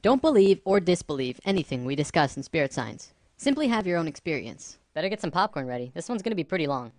Don't believe or disbelieve anything we discuss in spirit science. Simply have your own experience. Better get some popcorn ready. This one's gonna be pretty long.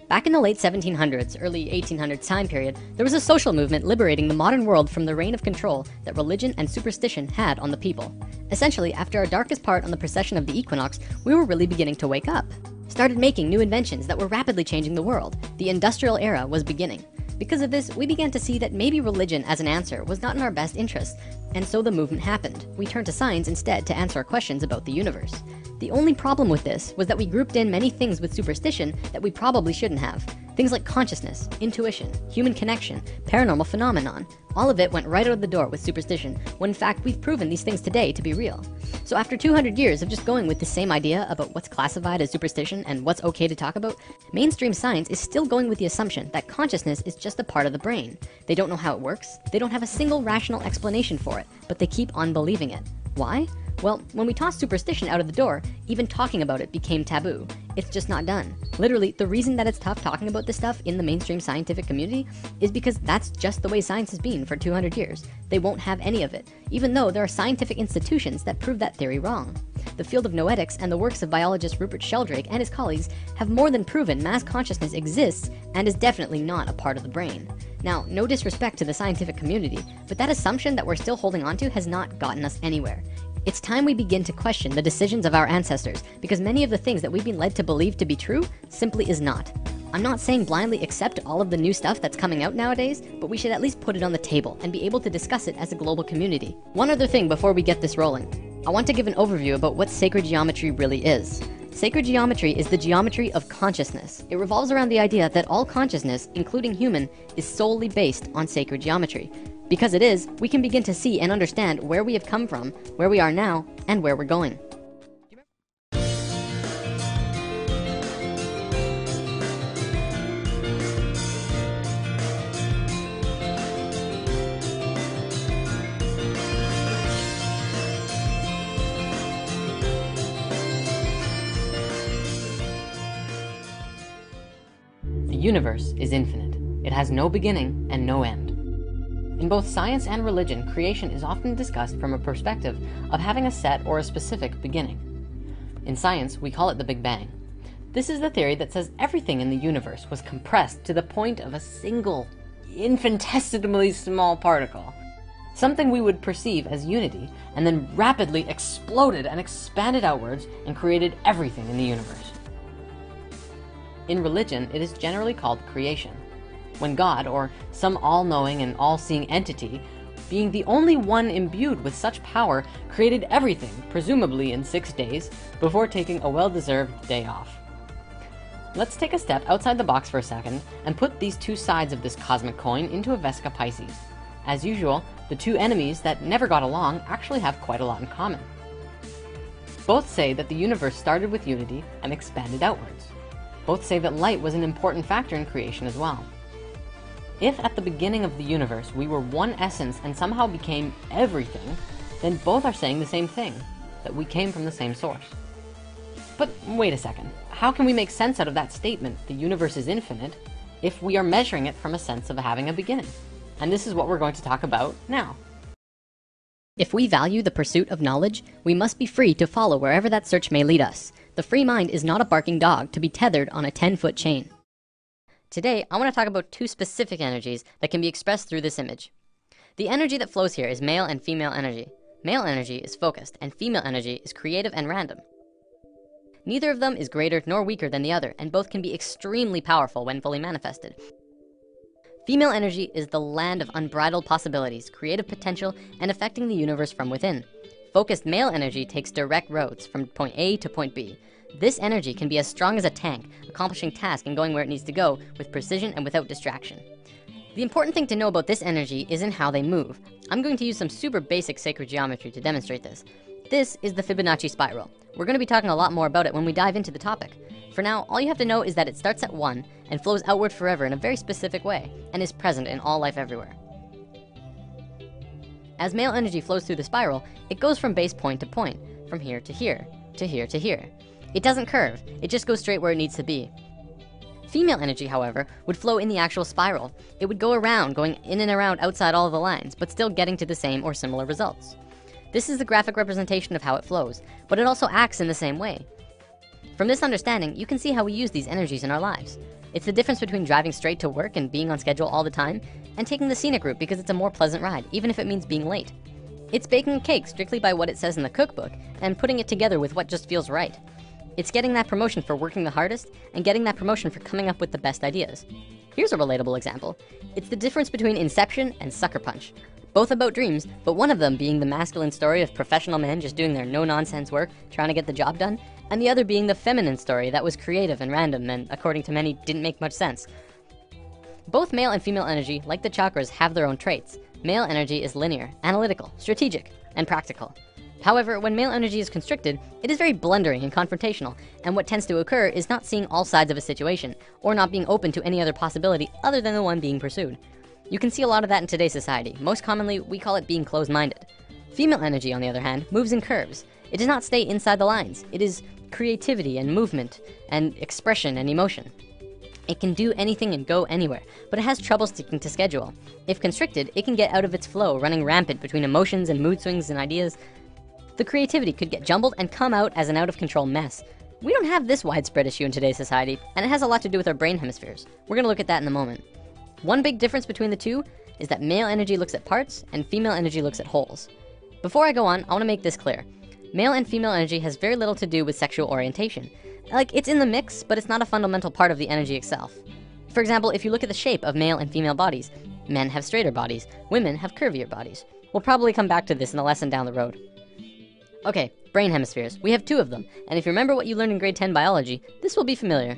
Back in the late 1700s, early 1800s time period, there was a social movement liberating the modern world from the reign of control that religion and superstition had on the people. Essentially, after our darkest part on the precession of the equinox, we were really beginning to wake up. Started making new inventions that were rapidly changing the world. The industrial era was beginning. Because of this, we began to see that maybe religion as an answer was not in our best interest, and so the movement happened. We turned to science instead to answer our questions about the universe. The only problem with this was that we grouped in many things with superstition that we probably shouldn't have. Things like consciousness, intuition, human connection, paranormal phenomenon. All of it went right out the door with superstition, when in fact we've proven these things today to be real. So after 200 years of just going with the same idea about what's classified as superstition and what's okay to talk about, mainstream science is still going with the assumption that consciousness is just a part of the brain. They don't know how it works, they don't have a single rational explanation for it, but they keep on believing it. Why? Well, when we tossed superstition out of the door, even talking about it became taboo. It's just not done. Literally, the reason that it's tough talking about this stuff in the mainstream scientific community is because that's just the way science has been for 200 years. They won't have any of it, even though there are scientific institutions that prove that theory wrong. The field of noetics and the works of biologist Rupert Sheldrake and his colleagues have more than proven mass consciousness exists and is definitely not a part of the brain. Now, no disrespect to the scientific community, but that assumption that we're still holding on to has not gotten us anywhere. It's time we begin to question the decisions of our ancestors, because many of the things that we've been led to believe to be true simply is not. I'm not saying blindly accept all of the new stuff that's coming out nowadays, but we should at least put it on the table and be able to discuss it as a global community. One other thing before we get this rolling. I want to give an overview about what sacred geometry really is. Sacred geometry is the geometry of consciousness. It revolves around the idea that all consciousness, including human, is solely based on sacred geometry. Because it is, we can begin to see and understand where we have come from, where we are now, and where we're going. The universe is infinite. It has no beginning and no end. In both science and religion, creation is often discussed from a perspective of having a set or a specific beginning. In science, we call it the Big Bang. This is the theory that says everything in the universe was compressed to the point of a single, infinitesimally small particle. Something we would perceive as unity, and then rapidly exploded and expanded outwards and created everything in the universe. In religion, it is generally called creation. When God, or some all-knowing and all-seeing entity, being the only one imbued with such power, created everything, presumably in 6 days, before taking a well-deserved day off. Let's take a step outside the box for a second, and put these two sides of this cosmic coin into a Vesica Pisces. As usual, the two enemies that never got along actually have quite a lot in common. Both say that the universe started with unity and expanded outwards. Both say that light was an important factor in creation as well. If at the beginning of the universe we were one essence and somehow became everything, then both are saying the same thing, that we came from the same source. But wait a second, how can we make sense out of that statement, the universe is infinite, if we are measuring it from a sense of having a beginning? And this is what we're going to talk about now. If we value the pursuit of knowledge, we must be free to follow wherever that search may lead us. The free mind is not a barking dog to be tethered on a 10-foot chain. Today, I want to talk about two specific energies that can be expressed through this image. The energy that flows here is male and female energy. Male energy is focused, and female energy is creative and random. Neither of them is greater nor weaker than the other, and both can be extremely powerful when fully manifested. Female energy is the land of unbridled possibilities, creative potential, and affecting the universe from within. Focused male energy takes direct roads from point A to point B. This energy can be as strong as a tank, accomplishing tasks and going where it needs to go with precision and without distraction. The important thing to know about this energy isn't how they move. I'm going to use some super basic sacred geometry to demonstrate this. This is the Fibonacci spiral. We're going to be talking a lot more about it when we dive into the topic. For now, all you have to know is that it starts at 1 and flows outward forever in a very specific way and is present in all life everywhere. As male energy flows through the spiral, it goes from base point to point, from here to here, to here to here. It doesn't curve, it just goes straight where it needs to be. Female energy, however, would flow in the actual spiral. It would go around, going in and around outside all of the lines, but still getting to the same or similar results. This is the graphic representation of how it flows, but it also acts in the same way. From this understanding, you can see how we use these energies in our lives. It's the difference between driving straight to work and being on schedule all the time, and taking the scenic route because it's a more pleasant ride, even if it means being late. It's baking a cake strictly by what it says in the cookbook, and putting it together with what just feels right. It's getting that promotion for working the hardest, and getting that promotion for coming up with the best ideas. Here's a relatable example. It's the difference between Inception and Sucker Punch. Both about dreams, but one of them being the masculine story of professional men just doing their no-nonsense work, trying to get the job done, and the other being the feminine story that was creative and random and, according to many, didn't make much sense. Both male and female energy, like the chakras, have their own traits. Male energy is linear, analytical, strategic, and practical. However, when male energy is constricted, it is very blundering and confrontational, and what tends to occur is not seeing all sides of a situation, or not being open to any other possibility other than the one being pursued. You can see a lot of that in today's society. Most commonly, we call it being closed-minded. Female energy, on the other hand, moves in curves. It does not stay inside the lines. It is creativity and movement and expression and emotion. It can do anything and go anywhere, but it has trouble sticking to schedule. If constricted, it can get out of its flow, running rampant between emotions and mood swings and ideas. The creativity could get jumbled and come out as an out-of-control mess. We don't have this widespread issue in today's society, and it has a lot to do with our brain hemispheres. We're gonna look at that in a moment. One big difference between the two is that male energy looks at parts and female energy looks at wholes. Before I go on, I wanna make this clear. Male and female energy has very little to do with sexual orientation. Like, it's in the mix, but it's not a fundamental part of the energy itself. For example, if you look at the shape of male and female bodies, men have straighter bodies, women have curvier bodies. We'll probably come back to this in a lesson down the road. Okay, brain hemispheres. We have two of them, and if you remember what you learned in grade 10 biology, this will be familiar.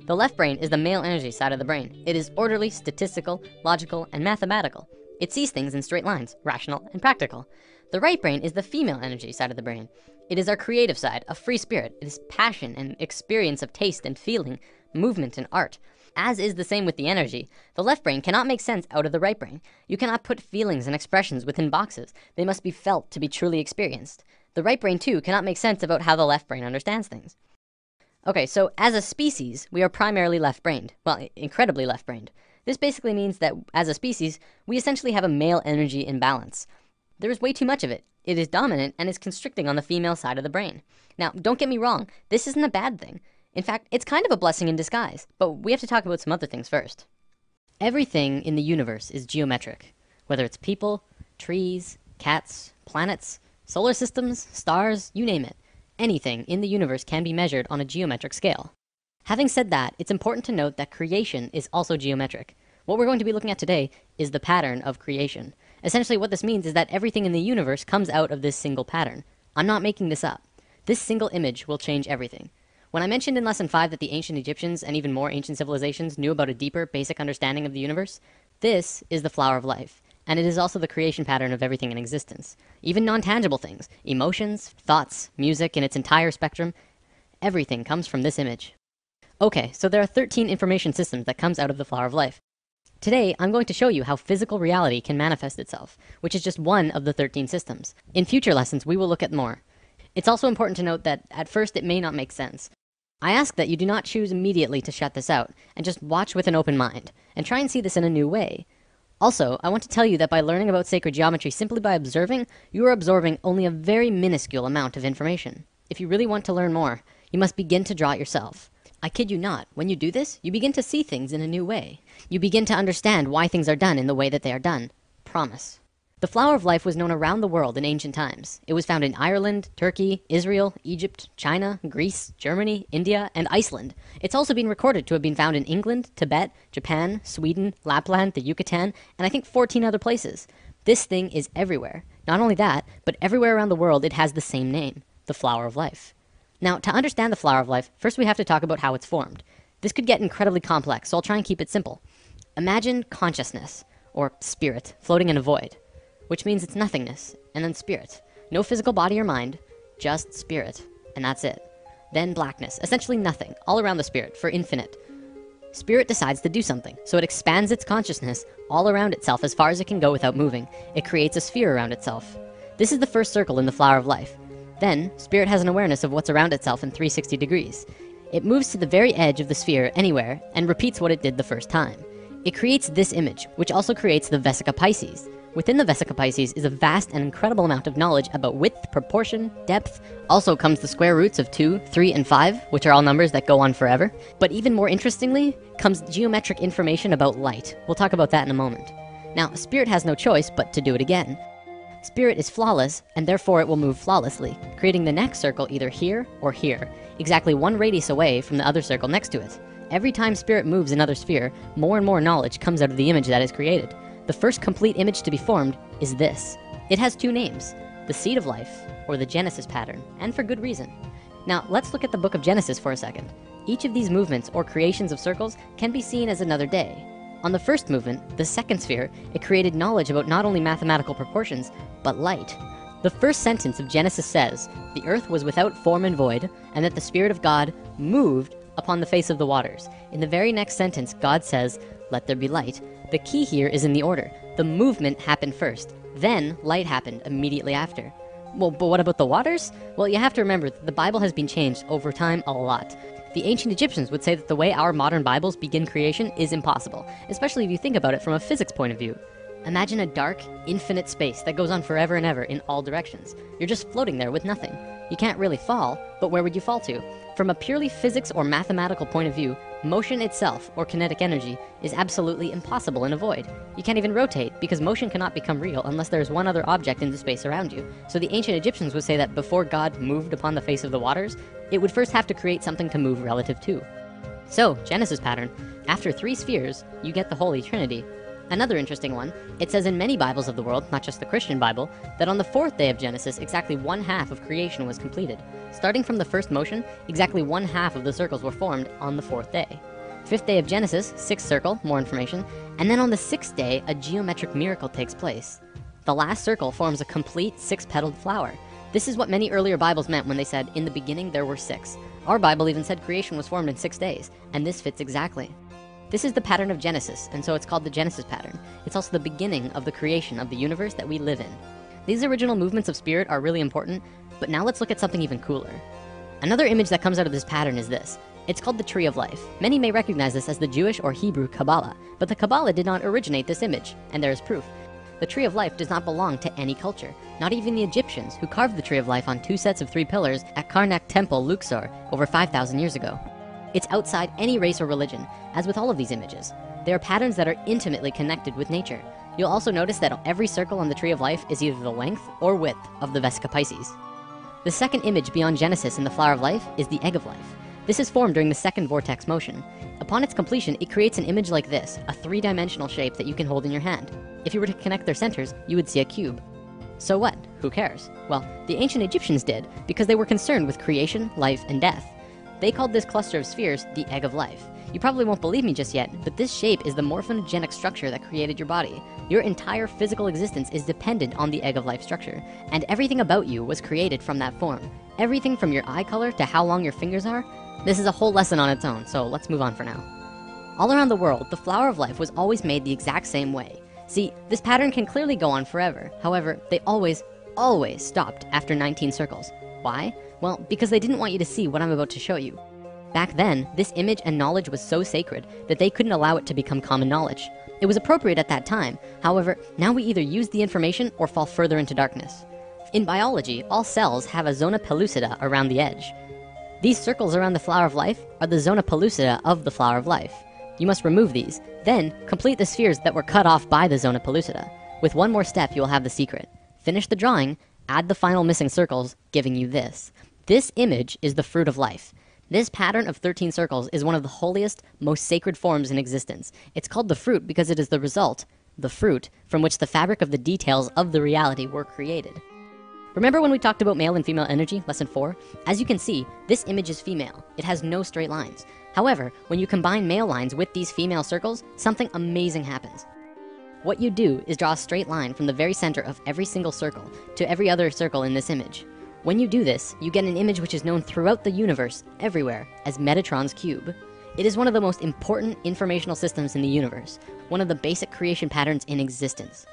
The left brain is the male energy side of the brain. It is orderly, statistical, logical, and mathematical. It sees things in straight lines, rational and practical. The right brain is the female energy side of the brain. It is our creative side, a free spirit. It is passion and experience of taste and feeling, movement and art. As is the same with the energy, the left brain cannot make sense out of the right brain. You cannot put feelings and expressions within boxes. They must be felt to be truly experienced. The right brain, too, cannot make sense about how the left brain understands things. Okay, so as a species, we are primarily left-brained. Well, incredibly left-brained. This basically means that, as a species, we essentially have a male energy imbalance. There is way too much of it. It is dominant and is constricting on the female side of the brain. Now, don't get me wrong, this isn't a bad thing. In fact, it's kind of a blessing in disguise, but we have to talk about some other things first. Everything in the universe is geometric, whether it's people, trees, cats, planets, solar systems, stars, you name it. Anything in the universe can be measured on a geometric scale. Having said that, it's important to note that creation is also geometric. What we're going to be looking at today is the pattern of creation. Essentially, what this means is that everything in the universe comes out of this single pattern. I'm not making this up. This single image will change everything. When I mentioned in lesson 5 that the ancient Egyptians and even more ancient civilizations knew about a deeper, basic understanding of the universe, this is the flower of life. And it is also the creation pattern of everything in existence. Even non-tangible things, emotions, thoughts, music in its entire spectrum, everything comes from this image. Okay, so there are 13 information systems that comes out of the flower of life. Today, I'm going to show you how physical reality can manifest itself, which is just one of the 13 systems. In future lessons, we will look at more. It's also important to note that at first it may not make sense. I ask that you do not choose immediately to shut this out, and just watch with an open mind, and try and see this in a new way. Also, I want to tell you that by learning about sacred geometry simply by observing, you are absorbing only a very minuscule amount of information. If you really want to learn more, you must begin to draw it yourself. I kid you not, when you do this, you begin to see things in a new way. You begin to understand why things are done in the way that they are done. Promise. The flower of life was known around the world in ancient times. It was found in Ireland, Turkey, Israel, Egypt, China, Greece, Germany, India, and Iceland. It's also been recorded to have been found in England, Tibet, Japan, Sweden, Lapland, the Yucatan, and I think 14 other places. This thing is everywhere. Not only that, but everywhere around the world it has the same name, the flower of life. Now, to understand the flower of life, first we have to talk about how it's formed. This could get incredibly complex, so I'll try and keep it simple. Imagine consciousness, or spirit, floating in a void, which means it's nothingness, and then spirit. No physical body or mind, just spirit, and that's it. Then blackness, essentially nothing, all around the spirit, for infinite. Spirit decides to do something, so it expands its consciousness all around itself as far as it can go without moving. It creates a sphere around itself. This is the first circle in the flower of life. Then, spirit has an awareness of what's around itself in 360 degrees. It moves to the very edge of the sphere anywhere and repeats what it did the first time. It creates this image, which also creates the Vesica Piscis. Within the Vesica Pisces is a vast and incredible amount of knowledge about width, proportion, depth. Also comes the square roots of 2, 3, and 5, which are all numbers that go on forever. But even more interestingly comes geometric information about light. We'll talk about that in a moment. Now, Spirit has no choice but to do it again. Spirit is flawless, and therefore it will move flawlessly, creating the next circle either here or here, exactly one radius away from the other circle next to it. Every time Spirit moves another sphere, more and more knowledge comes out of the image that is created. The first complete image to be formed is this. It has two names, the Seed of Life, or the Genesis pattern, and for good reason. Now, let's look at the book of Genesis for a second. Each of these movements or creations of circles can be seen as another day. On the first movement, the second sphere, it created knowledge about not only mathematical proportions, but light. The first sentence of Genesis says, "The earth was without form and void, and that the Spirit of God moved upon the face of the waters." In the very next sentence, God says, "Let there be light." The key here is in the order. The movement happened first, then light happened immediately after. Well, but what about the waters? Well, you have to remember that the Bible has been changed over time a lot. The ancient Egyptians would say that the way our modern Bibles begin creation is impossible, especially if you think about it from a physics point of view. Imagine a dark, infinite space that goes on forever and ever in all directions. You're just floating there with nothing. You can't really fall, but where would you fall to? From a purely physics or mathematical point of view, motion itself, or kinetic energy, is absolutely impossible in a void. You can't even rotate, because motion cannot become real unless there is one other object in the space around you. So the ancient Egyptians would say that before God moved upon the face of the waters, it would first have to create something to move relative to. So, Genesis pattern, after 3 spheres, you get the Holy Trinity. Another interesting one, it says in many Bibles of the world, not just the Christian Bible, that on the 4th day of Genesis, exactly 1/2 of creation was completed. Starting from the first motion, exactly 1/2 of the circles were formed on the 4th day. 5th day of Genesis, 6th circle, more information, and then on the 6th day, a geometric miracle takes place. The last circle forms a complete 6-petaled flower. This is what many earlier Bibles meant when they said, "In the beginning there were 6." Our Bible even said creation was formed in 6 days, and this fits exactly. This is the pattern of Genesis, and so it's called the Genesis pattern. It's also the beginning of the creation of the universe that we live in. These original movements of Spirit are really important, but now let's look at something even cooler. Another image that comes out of this pattern is this. It's called the Tree of Life. Many may recognize this as the Jewish or Hebrew Kabbalah, but the Kabbalah did not originate this image, and there is proof. The Tree of Life does not belong to any culture, not even the Egyptians, who carved the Tree of Life on 2 sets of 3 pillars at Karnak Temple, Luxor, over 5,000 years ago. It's outside any race or religion, as with all of these images. They are patterns that are intimately connected with nature. You'll also notice that every circle on the Tree of Life is either the length or width of the Vesica Pisces. The second image beyond Genesis in the Flower of Life is the Egg of Life. This is formed during the second vortex motion. Upon its completion, it creates an image like this, a 3-dimensional shape that you can hold in your hand. If you were to connect their centers, you would see a cube. So what? Who cares? Well, the ancient Egyptians did, because they were concerned with creation, life, and death. They called this cluster of spheres the Egg of Life. You probably won't believe me just yet, but this shape is the morphogenic structure that created your body. Your entire physical existence is dependent on the Egg of Life structure, and everything about you was created from that form. Everything from your eye color to how long your fingers are. This is a whole lesson on its own, so let's move on for now. All around the world, the Flower of Life was always made the exact same way. See, this pattern can clearly go on forever. However, they always stopped after 19 circles. Why? Well, because they didn't want you to see what I'm about to show you. Back then, this image and knowledge was so sacred that they couldn't allow it to become common knowledge. It was appropriate at that time. However, now we either use the information or fall further into darkness. In biology, all cells have a zona pellucida around the edge. These circles around the Flower of Life are the zona pellucida of the Flower of Life. You must remove these, then complete the spheres that were cut off by the zona pellucida. With one more step, you will have the secret. Finish the drawing, add the final missing circles, giving you this. This image is the Fruit of Life. This pattern of 13 circles is one of the holiest, most sacred forms in existence. It's called the fruit because it is the result, the fruit, from which the fabric of the details of the reality were created. Remember when we talked about male and female energy, lesson 4? As you can see, this image is female. It has no straight lines. However, when you combine male lines with these female circles, something amazing happens. What you do is draw a straight line from the very center of every single circle to every other circle in this image. When you do this, you get an image which is known throughout the universe, everywhere, as Metatron's cube. It is one of the most important informational systems in the universe, one of the basic creation patterns in existence.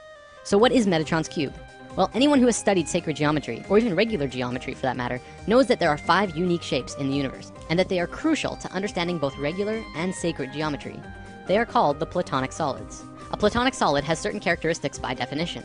So what is Metatron's cube? Well, anyone who has studied sacred geometry, or even regular geometry for that matter, knows that there are 5 unique shapes in the universe, and that they are crucial to understanding both regular and sacred geometry. They are called the Platonic solids. A platonic solid has certain characteristics by definition.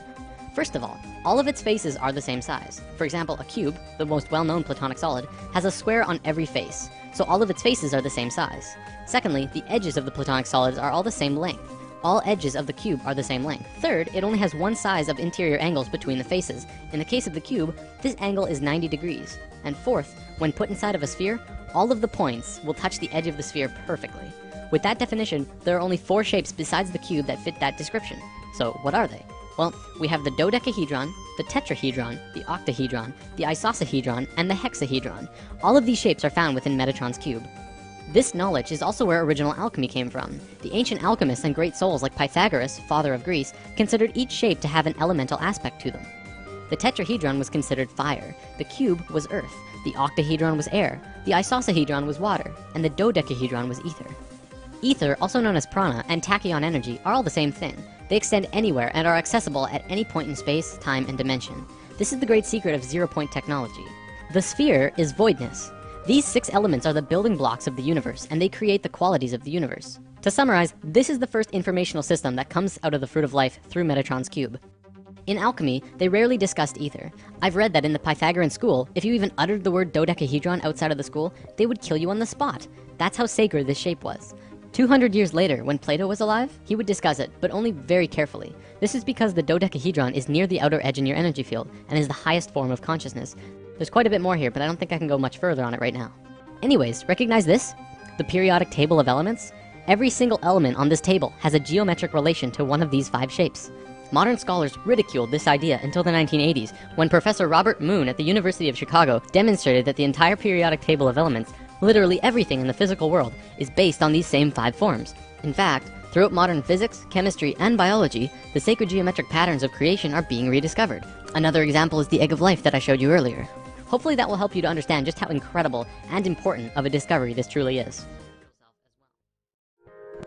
First of all of its faces are the same size. For example, a cube, the most well-known platonic solid, has a square on every face, so all of its faces are the same size. Secondly, the edges of the platonic solids are all the same length. All edges of the cube are the same length. Third, it only has one size of interior angles between the faces. In the case of the cube, this angle is 90 degrees. And fourth, when put inside of a sphere, all of the points will touch the edge of the sphere perfectly. With that definition, there are only 4 shapes besides the cube that fit that description. So what are they? Well, we have the dodecahedron, the tetrahedron, the octahedron, the isosahedron, and the hexahedron. All of these shapes are found within Metatron's cube. This knowledge is also where original alchemy came from. The ancient alchemists and great souls like Pythagoras, father of Greece, considered each shape to have an elemental aspect to them. The tetrahedron was considered fire, the cube was earth, the octahedron was air, the isosahedron was water, and the dodecahedron was ether. Ether, also known as prana, and tachyon energy are all the same thing. They extend anywhere and are accessible at any point in space, time, and dimension. This is the great secret of zero-point technology. The sphere is voidness. These 6 elements are the building blocks of the universe, and they create the qualities of the universe. To summarize, this is the first informational system that comes out of the fruit of life through Metatron's cube. In alchemy, they rarely discussed ether. I've read that in the Pythagorean school, if you even uttered the word dodecahedron outside of the school, they would kill you on the spot. That's how sacred this shape was. 200 years later, when Plato was alive, he would discuss it, but only very carefully. This is because the dodecahedron is near the outer edge in your energy field, and is the highest form of consciousness. There's quite a bit more here, but I don't think I can go much further on it right now. Anyways, recognize this? The periodic table of elements? Every single element on this table has a geometric relation to one of these 5 shapes. Modern scholars ridiculed this idea until the 1980s, when Professor Robert Moon at the University of Chicago demonstrated that the entire periodic table of elements, literally everything in the physical world, is based on these same 5 forms. In fact, throughout modern physics, chemistry, and biology, the sacred geometric patterns of creation are being rediscovered. Another example is the egg of life that I showed you earlier. Hopefully that will help you to understand just how incredible and important of a discovery this truly is.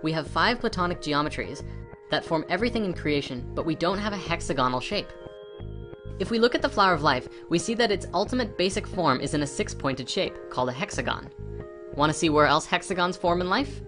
We have 5 platonic geometries that form everything in creation, but we don't have a hexagonal shape. If we look at the flower of life, we see that its ultimate basic form is in a 6-pointed shape, called a hexagon. Want to see where else hexagons form in life?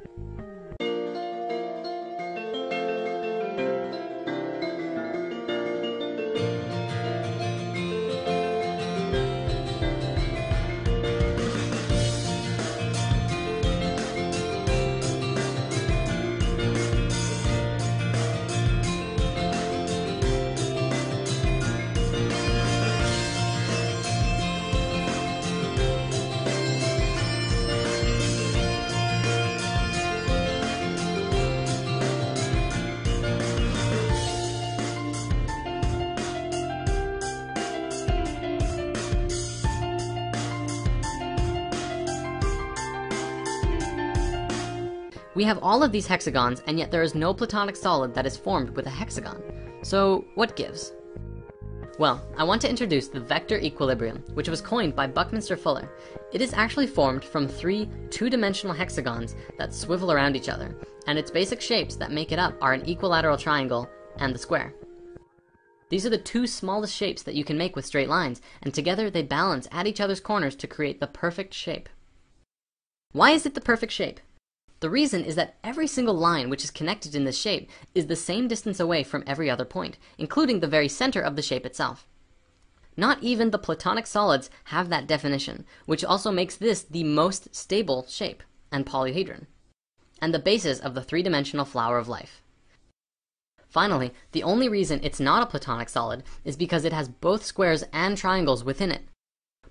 We have all of these hexagons, and yet there is no platonic solid that is formed with a hexagon. So what gives? Well, I want to introduce the vector equilibrium, which was coined by Buckminster Fuller. It is actually formed from 3 two-dimensional hexagons that swivel around each other, and its basic shapes that make it up are an equilateral triangle and the square. These are the 2 smallest shapes that you can make with straight lines, and together they balance at each other's corners to create the perfect shape. Why is it the perfect shape? The reason is that every single line which is connected in this shape is the same distance away from every other point, including the very center of the shape itself. Not even the platonic solids have that definition, which also makes this the most stable shape and polyhedron, and the basis of the 3-dimensional flower of life. Finally, the only reason it's not a platonic solid is because it has both squares and triangles within it.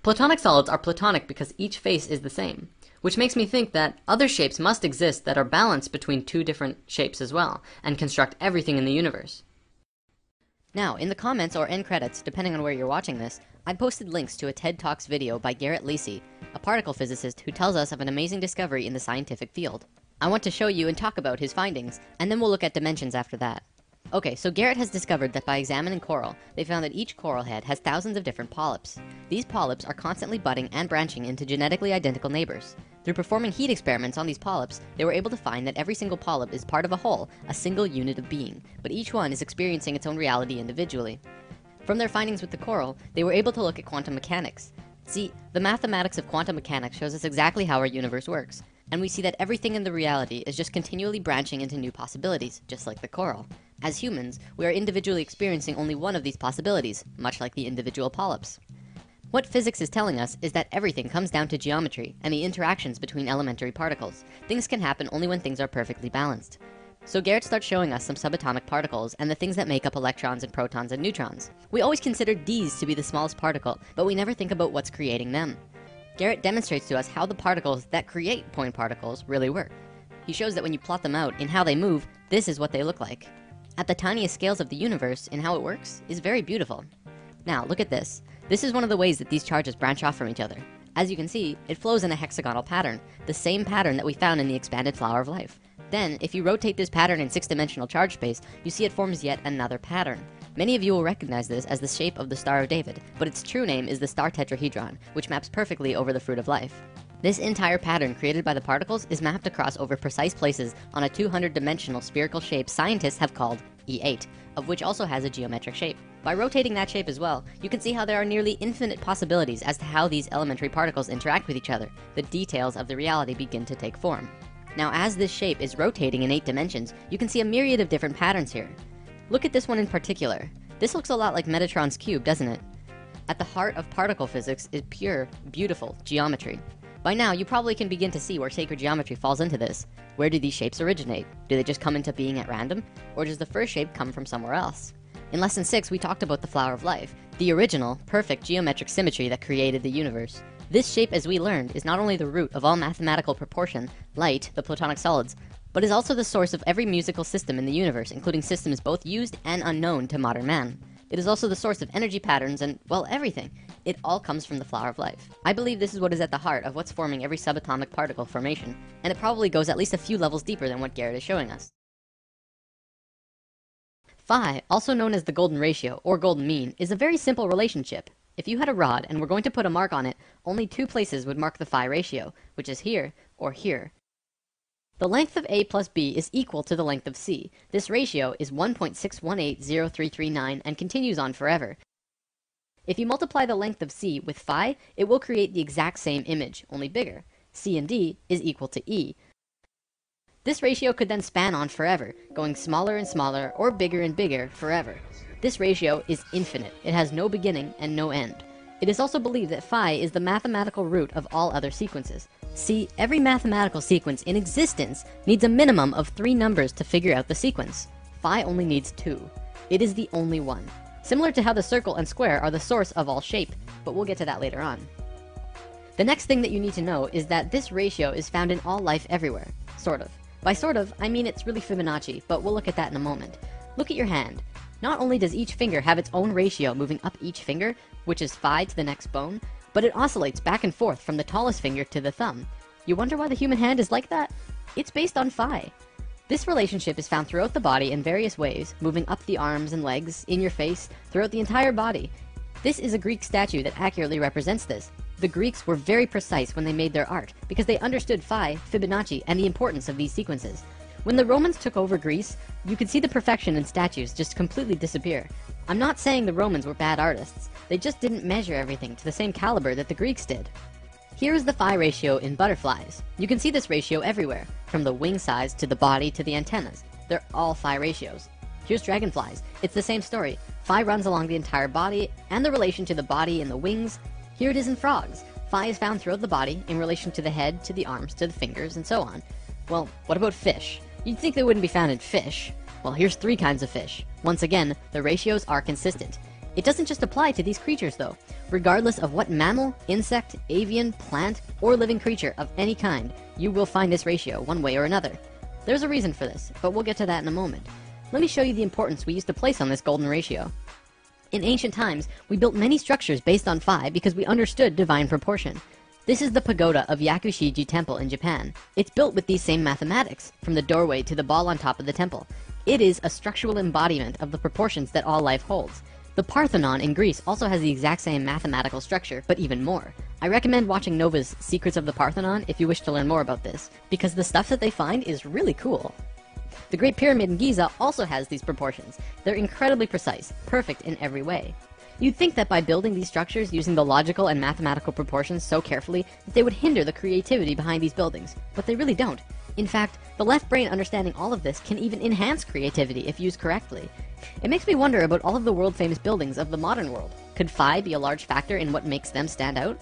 Platonic solids are platonic because each face is the same, which makes me think that other shapes must exist that are balanced between 2 different shapes as well, and construct everything in the universe. Now, in the comments or end credits, depending on where you're watching this, I posted links to a TED Talks video by Garrett Lacey, a particle physicist who tells us of an amazing discovery in the scientific field. I want to show you and talk about his findings, and then we'll look at dimensions after that. Okay, so Garrett has discovered that by examining coral, they found that each coral head has thousands of different polyps. These polyps are constantly budding and branching into genetically identical neighbors. Through performing heat experiments on these polyps, they were able to find that every single polyp is part of a whole, a single unit of being, but each one is experiencing its own reality individually. From their findings with the coral, they were able to look at quantum mechanics. See, the mathematics of quantum mechanics shows us exactly how our universe works, and we see that everything in the reality is just continually branching into new possibilities, just like the coral. As humans, we are individually experiencing only one of these possibilities, much like the individual polyps. What physics is telling us is that everything comes down to geometry and the interactions between elementary particles. Things can happen only when things are perfectly balanced. So Garrett starts showing us some subatomic particles and the things that make up electrons and protons and neutrons. We always consider these to be the smallest particle, but we never think about what's creating them. Garrett demonstrates to us how the particles that create point particles really work. He shows that when you plot them out in how they move, this is what they look like. At the tiniest scales of the universe in how it works is very beautiful. Now look at this. This is one of the ways that these charges branch off from each other. As you can see, it flows in a hexagonal pattern, the same pattern that we found in the expanded flower of life. Then, if you rotate this pattern in 6-dimensional charge space, you see it forms yet another pattern. Many of you will recognize this as the shape of the Star of David, but its true name is the star tetrahedron, which maps perfectly over the fruit of life. This entire pattern created by the particles is mapped across over precise places on a 200-dimensional spherical shape scientists have called E8, of which also has a geometric shape. By rotating that shape as well, you can see how there are nearly infinite possibilities as to how these elementary particles interact with each other. The details of the reality begin to take form. Now, as this shape is rotating in 8 dimensions, you can see a myriad of different patterns here. Look at this one in particular. This looks a lot like Metatron's cube, doesn't it? At the heart of particle physics is pure, beautiful geometry. By now, you probably can begin to see where sacred geometry falls into this. Where do these shapes originate? Do they just come into being at random? Or does the first shape come from somewhere else? In Lesson 6, we talked about the flower of life, the original, perfect geometric symmetry that created the universe. This shape, as we learned, is not only the root of all mathematical proportion, light, the Platonic solids, but is also the source of every musical system in the universe, including systems both used and unknown to modern man. It is also the source of energy patterns and, well, everything. It all comes from the flower of life. I believe this is what is at the heart of what's forming every subatomic particle formation, and it probably goes at least a few levels deeper than what Garrett is showing us. Phi, also known as the golden ratio, or golden mean, is a very simple relationship. If you had a rod and were going to put a mark on it, only 2 places would mark the phi ratio, which is here or here. The length of A plus B is equal to the length of C. This ratio is 1.6180339 and continues on forever. If you multiply the length of C with phi, it will create the exact same image, only bigger. C and D is equal to E. This ratio could then span on forever, going smaller and smaller or bigger and bigger forever. This ratio is infinite. It has no beginning and no end. It is also believed that phi is the mathematical root of all other sequences. See, every mathematical sequence in existence needs a minimum of 3 numbers to figure out the sequence. Phi only needs 2. It is the only one. Similar to how the circle and square are the source of all shape, but we'll get to that later on. The next thing that you need to know is that this ratio is found in all life everywhere. Sort of. By sort of, I mean it's really Fibonacci, but we'll look at that in a moment. Look at your hand. Not only does each finger have its own ratio moving up each finger, which is phi to the next bone, but it oscillates back and forth from the tallest finger to the thumb. You wonder why the human hand is like that? It's based on phi. This relationship is found throughout the body in various ways, moving up the arms and legs, in your face, throughout the entire body. This is a Greek statue that accurately represents this. The Greeks were very precise when they made their art, because they understood phi, Fibonacci, and the importance of these sequences. When the Romans took over Greece, you could see the perfection in statues just completely disappear. I'm not saying the Romans were bad artists, they just didn't measure everything to the same caliber that the Greeks did. Here is the phi ratio in butterflies. You can see this ratio everywhere, from the wing size to the body to the antennas. They're all phi ratios. Here's dragonflies. It's the same story. Phi runs along the entire body, and the relation to the body and the wings. Here it is in frogs. Phi is found throughout the body, in relation to the head, to the arms, to the fingers, and so on. Well, what about fish? You'd think they wouldn't be found in fish. Well, here's 3 kinds of fish. Once again, the ratios are consistent. It doesn't just apply to these creatures though. Regardless of what mammal, insect, avian, plant, or living creature of any kind, you will find this ratio one way or another. There's a reason for this, but we'll get to that in a moment. Let me show you the importance we used to place on this golden ratio. In ancient times, we built many structures based on phi because we understood divine proportion. This is the pagoda of Yakushiji Temple in Japan. It's built with these same mathematics, from the doorway to the ball on top of the temple. It is a structural embodiment of the proportions that all life holds. The Parthenon in Greece also has the exact same mathematical structure, but even more. I recommend watching Nova's Secrets of the Parthenon if you wish to learn more about this, because the stuff that they find is really cool. The Great Pyramid in Giza also has these proportions. They're incredibly precise, perfect in every way. You'd think that by building these structures using the logical and mathematical proportions so carefully that they would hinder the creativity behind these buildings, but they really don't. In fact, the left brain understanding all of this can even enhance creativity if used correctly. It makes me wonder about all of the world-famous buildings of the modern world. Could phi be a large factor in what makes them stand out?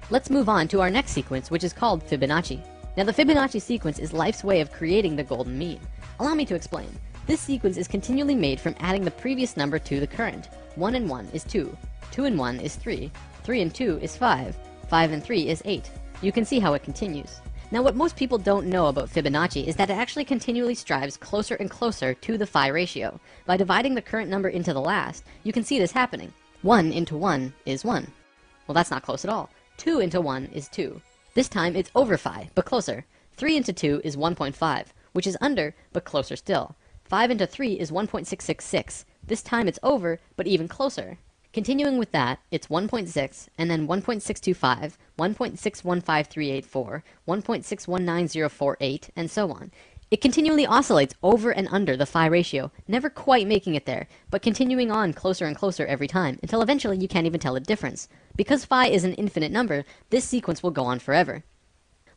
Let's move on to our next sequence, which is called Fibonacci. Now, the Fibonacci sequence is life's way of creating the golden mean. Allow me to explain. This sequence is continually made from adding the previous number to the current. 1 and 1 is 2, 2 and 1 is 3, 3 and 2 is 5, 5 and 3 is 8. You can see how it continues. Now, what most people don't know about Fibonacci is that it actually continually strives closer and closer to the phi ratio. By dividing the current number into the last, you can see this happening. 1 into 1 is 1. Well, that's not close at all. 2 into 1 is 2. This time it's over phi, but closer. 3 into 2 is 1.5, which is under, but closer still. 5 into 3 is 1.666. This time it's over, but even closer. Continuing with that, it's 1.6, and then 1.625, 1.615384, 1.619048, and so on. It continually oscillates over and under the phi ratio, never quite making it there, but continuing on closer and closer every time, until eventually you can't even tell the difference. Because phi is an infinite number, this sequence will go on forever.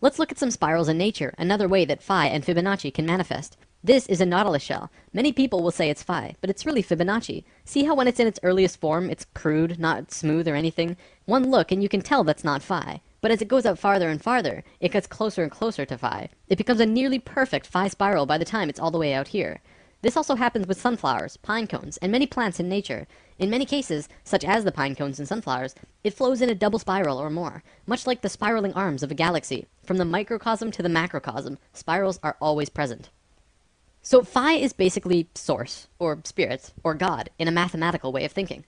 Let's look at some spirals in nature, another way that phi and Fibonacci can manifest. This is a nautilus shell. Many people will say it's phi, but it's really Fibonacci. See how when it's in its earliest form, it's crude, not smooth or anything? One look and you can tell that's not phi. But as it goes out farther and farther, it gets closer and closer to phi. It becomes a nearly perfect phi spiral by the time it's all the way out here. This also happens with sunflowers, pine cones, and many plants in nature. In many cases, such as the pine cones and sunflowers, it flows in a double spiral or more, much like the spiraling arms of a galaxy. From the microcosm to the macrocosm, spirals are always present. So phi is basically source, or spirit, or God, in a mathematical way of thinking.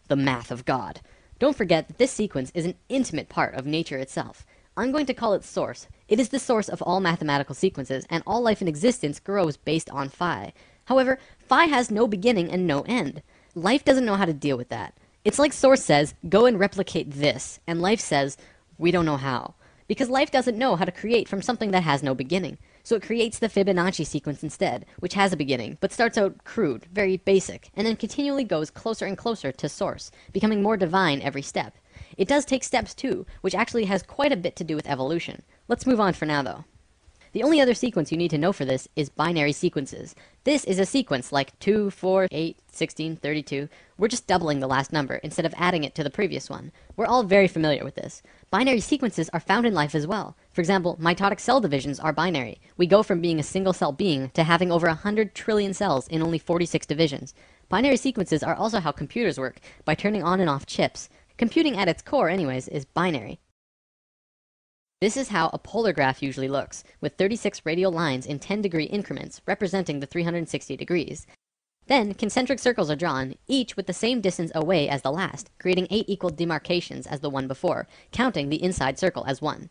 The math of God. Don't forget that this sequence is an intimate part of nature itself. I'm going to call it source. It is the source of all mathematical sequences, and all life in existence grows based on phi. However, phi has no beginning and no end. Life doesn't know how to deal with that. It's like source says, go and replicate this, and life says, we don't know how. Because life doesn't know how to create from something that has no beginning. So it creates the Fibonacci sequence instead, which has a beginning, but starts out crude, very basic, and then continually goes closer and closer to source, becoming more divine every step. It does take steps too, which actually has quite a bit to do with evolution. Let's move on for now though. The only other sequence you need to know for this is binary sequences. This is a sequence like 2, 4, 8, 16, 32. We're just doubling the last number instead of adding it to the previous one. We're all very familiar with this. Binary sequences are found in life as well. For example, mitotic cell divisions are binary. We go from being a single cell being to having over 100 trillion cells in only 46 divisions. Binary sequences are also how computers work, by turning on and off chips. Computing at its core anyways is binary. This is how a polar graph usually looks, with 36 radial lines in 10-degree increments representing the 360 degrees. Then, concentric circles are drawn, each with the same distance away as the last, creating 8 equal demarcations as the one before, counting the inside circle as 1.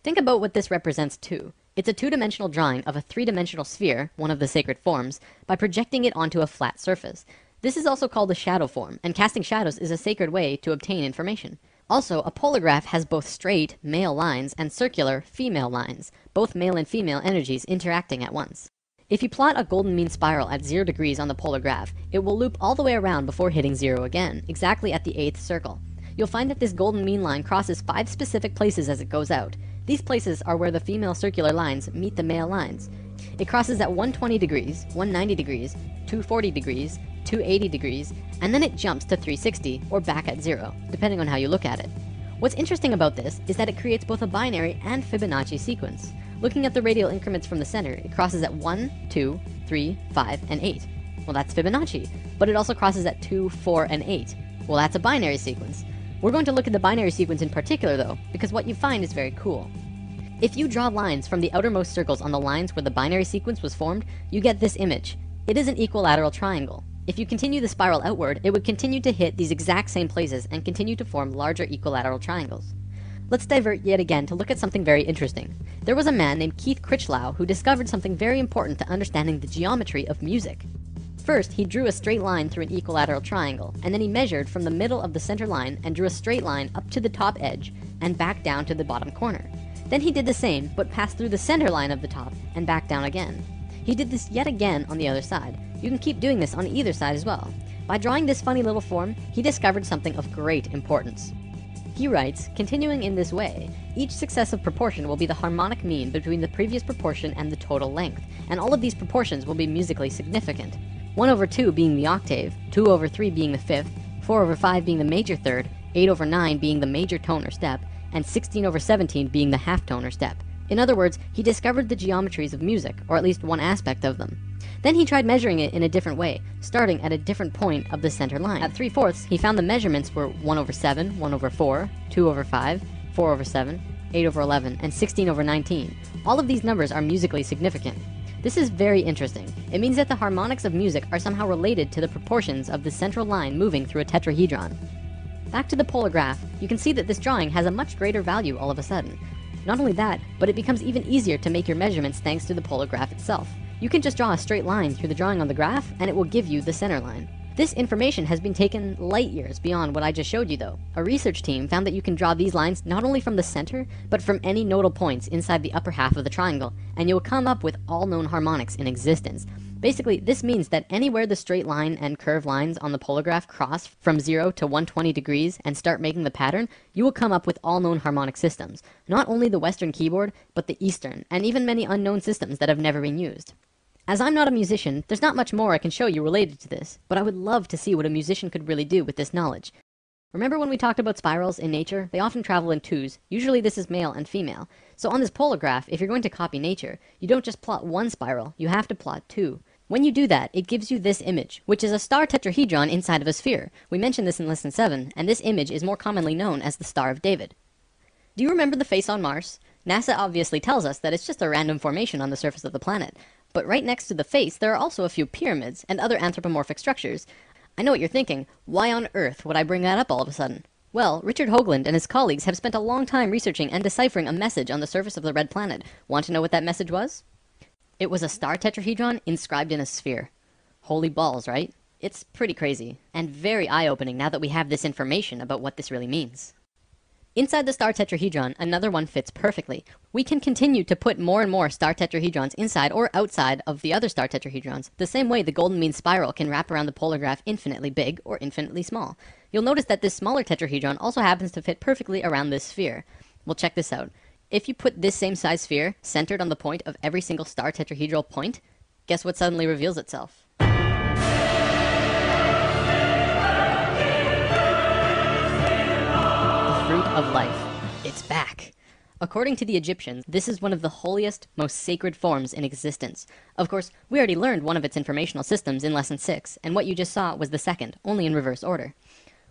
Think about what this represents too. It's a two-dimensional drawing of a three-dimensional sphere, one of the sacred forms, by projecting it onto a flat surface. This is also called a shadow form, and casting shadows is a sacred way to obtain information. Also, a polar graph has both straight, male lines, and circular, female lines, both male and female energies interacting at once. If you plot a golden mean spiral at 0 degrees on the polar graph, it will loop all the way around before hitting 0 again, exactly at the 8th circle. You'll find that this golden mean line crosses 5 specific places as it goes out. These places are where the female circular lines meet the male lines. It crosses at 120 degrees, 190 degrees, 240 degrees, 280 degrees, and then it jumps to 360, or back at 0, depending on how you look at it. What's interesting about this is that it creates both a binary and Fibonacci sequence. Looking at the radial increments from the center, it crosses at 1, 2, 3, 5, and 8. Well, that's Fibonacci. But it also crosses at 2, 4, and 8. Well, that's a binary sequence. We're going to look at the binary sequence in particular, though, because what you find is very cool. If you draw lines from the outermost circles on the lines where the binary sequence was formed, you get this image. It is an equilateral triangle. If you continue the spiral outward, it would continue to hit these exact same places and continue to form larger equilateral triangles. Let's divert yet again to look at something very interesting. There was a man named Keith Critchlow who discovered something very important to understanding the geometry of music. First, he drew a straight line through an equilateral triangle, and then he measured from the middle of the center line and drew a straight line up to the top edge and back down to the bottom corner. Then he did the same, but passed through the center line of the top and back down again. He did this yet again on the other side. You can keep doing this on either side as well. By drawing this funny little form, he discovered something of great importance. He writes, continuing in this way, each successive proportion will be the harmonic mean between the previous proportion and the total length, and all of these proportions will be musically significant. 1/2 being the octave, 2/3 being the fifth, 4/5 being the major third, 8/9 being the major tone or step, and 16/17 being the half tone or step. In other words, he discovered the geometries of music, or at least one aspect of them. Then he tried measuring it in a different way, starting at a different point of the center line. At 3/4, he found the measurements were 1/7, 1/4, 2/5, 4/7, 8/11, and 16/19. All of these numbers are musically significant. This is very interesting. It means that the harmonics of music are somehow related to the proportions of the central line moving through a tetrahedron. Back to the polar graph, you can see that this drawing has a much greater value all of a sudden. Not only that, but it becomes even easier to make your measurements thanks to the polar graph itself. You can just draw a straight line through the drawing on the graph, and it will give you the center line. This information has been taken light years beyond what I just showed you though. A research team found that you can draw these lines not only from the center, but from any nodal points inside the upper half of the triangle, and you'll come up with all known harmonics in existence. Basically, this means that anywhere the straight line and curved lines on the polar graph cross from 0 to 120 degrees and start making the pattern, you will come up with all known harmonic systems. Not only the Western keyboard, but the Eastern, and even many unknown systems that have never been used. As I'm not a musician, there's not much more I can show you related to this, but I would love to see what a musician could really do with this knowledge. Remember when we talked about spirals in nature? They often travel in twos. Usually this is male and female. So on this polar graph, if you're going to copy nature, you don't just plot one spiral, you have to plot two. When you do that, it gives you this image, which is a star tetrahedron inside of a sphere. We mentioned this in lesson 7, and this image is more commonly known as the Star of David. Do you remember the face on Mars? NASA obviously tells us that it's just a random formation on the surface of the planet. But right next to the face, there are also a few pyramids and other anthropomorphic structures. I know what you're thinking. Why on earth would I bring that up all of a sudden? Well, Richard Hoagland and his colleagues have spent a long time researching and deciphering a message on the surface of the red planet. Want to know what that message was? It was a star tetrahedron inscribed in a sphere. Holy balls, right? It's pretty crazy, and very eye-opening now that we have this information about what this really means. Inside the star tetrahedron, another one fits perfectly. We can continue to put more and more star tetrahedrons inside or outside of the other star tetrahedrons, the same way the golden mean spiral can wrap around the polar graph infinitely big or infinitely small. You'll notice that this smaller tetrahedron also happens to fit perfectly around this sphere. Well, check this out. If you put this same size sphere centered on the point of every single star tetrahedral point, guess what suddenly reveals itself? Fruit of life. It's back. According to the Egyptians, this is one of the holiest, most sacred forms in existence. Of course, we already learned one of its informational systems in lesson 6, and what you just saw was the second, only in reverse order.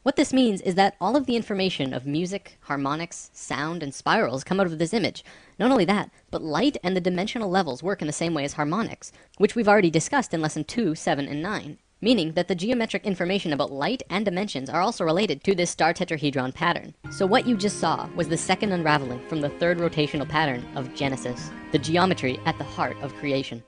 What this means is that all of the information of music, harmonics, sound, and spirals come out of this image. Not only that, but light and the dimensional levels work in the same way as harmonics, which we've already discussed in lesson 2, 7, and 9. Meaning that the geometric information about light and dimensions are also related to this star tetrahedron pattern. So what you just saw was the second unraveling from the third rotational pattern of Genesis, the geometry at the heart of creation.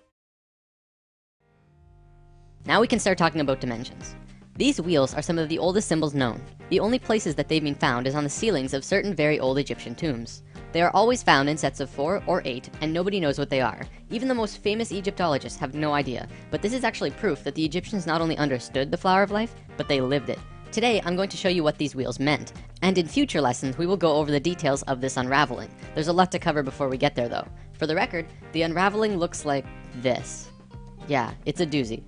Now we can start talking about dimensions. These wheels are some of the oldest symbols known. The only places that they've been found is on the ceilings of certain very old Egyptian tombs. They are always found in sets of 4 or 8, and nobody knows what they are. Even the most famous Egyptologists have no idea, but this is actually proof that the Egyptians not only understood the flower of life, but they lived it. Today, I'm going to show you what these wheels meant, and in future lessons, we will go over the details of this unraveling. There's a lot to cover before we get there though. For the record, the unraveling looks like this. Yeah, it's a doozy.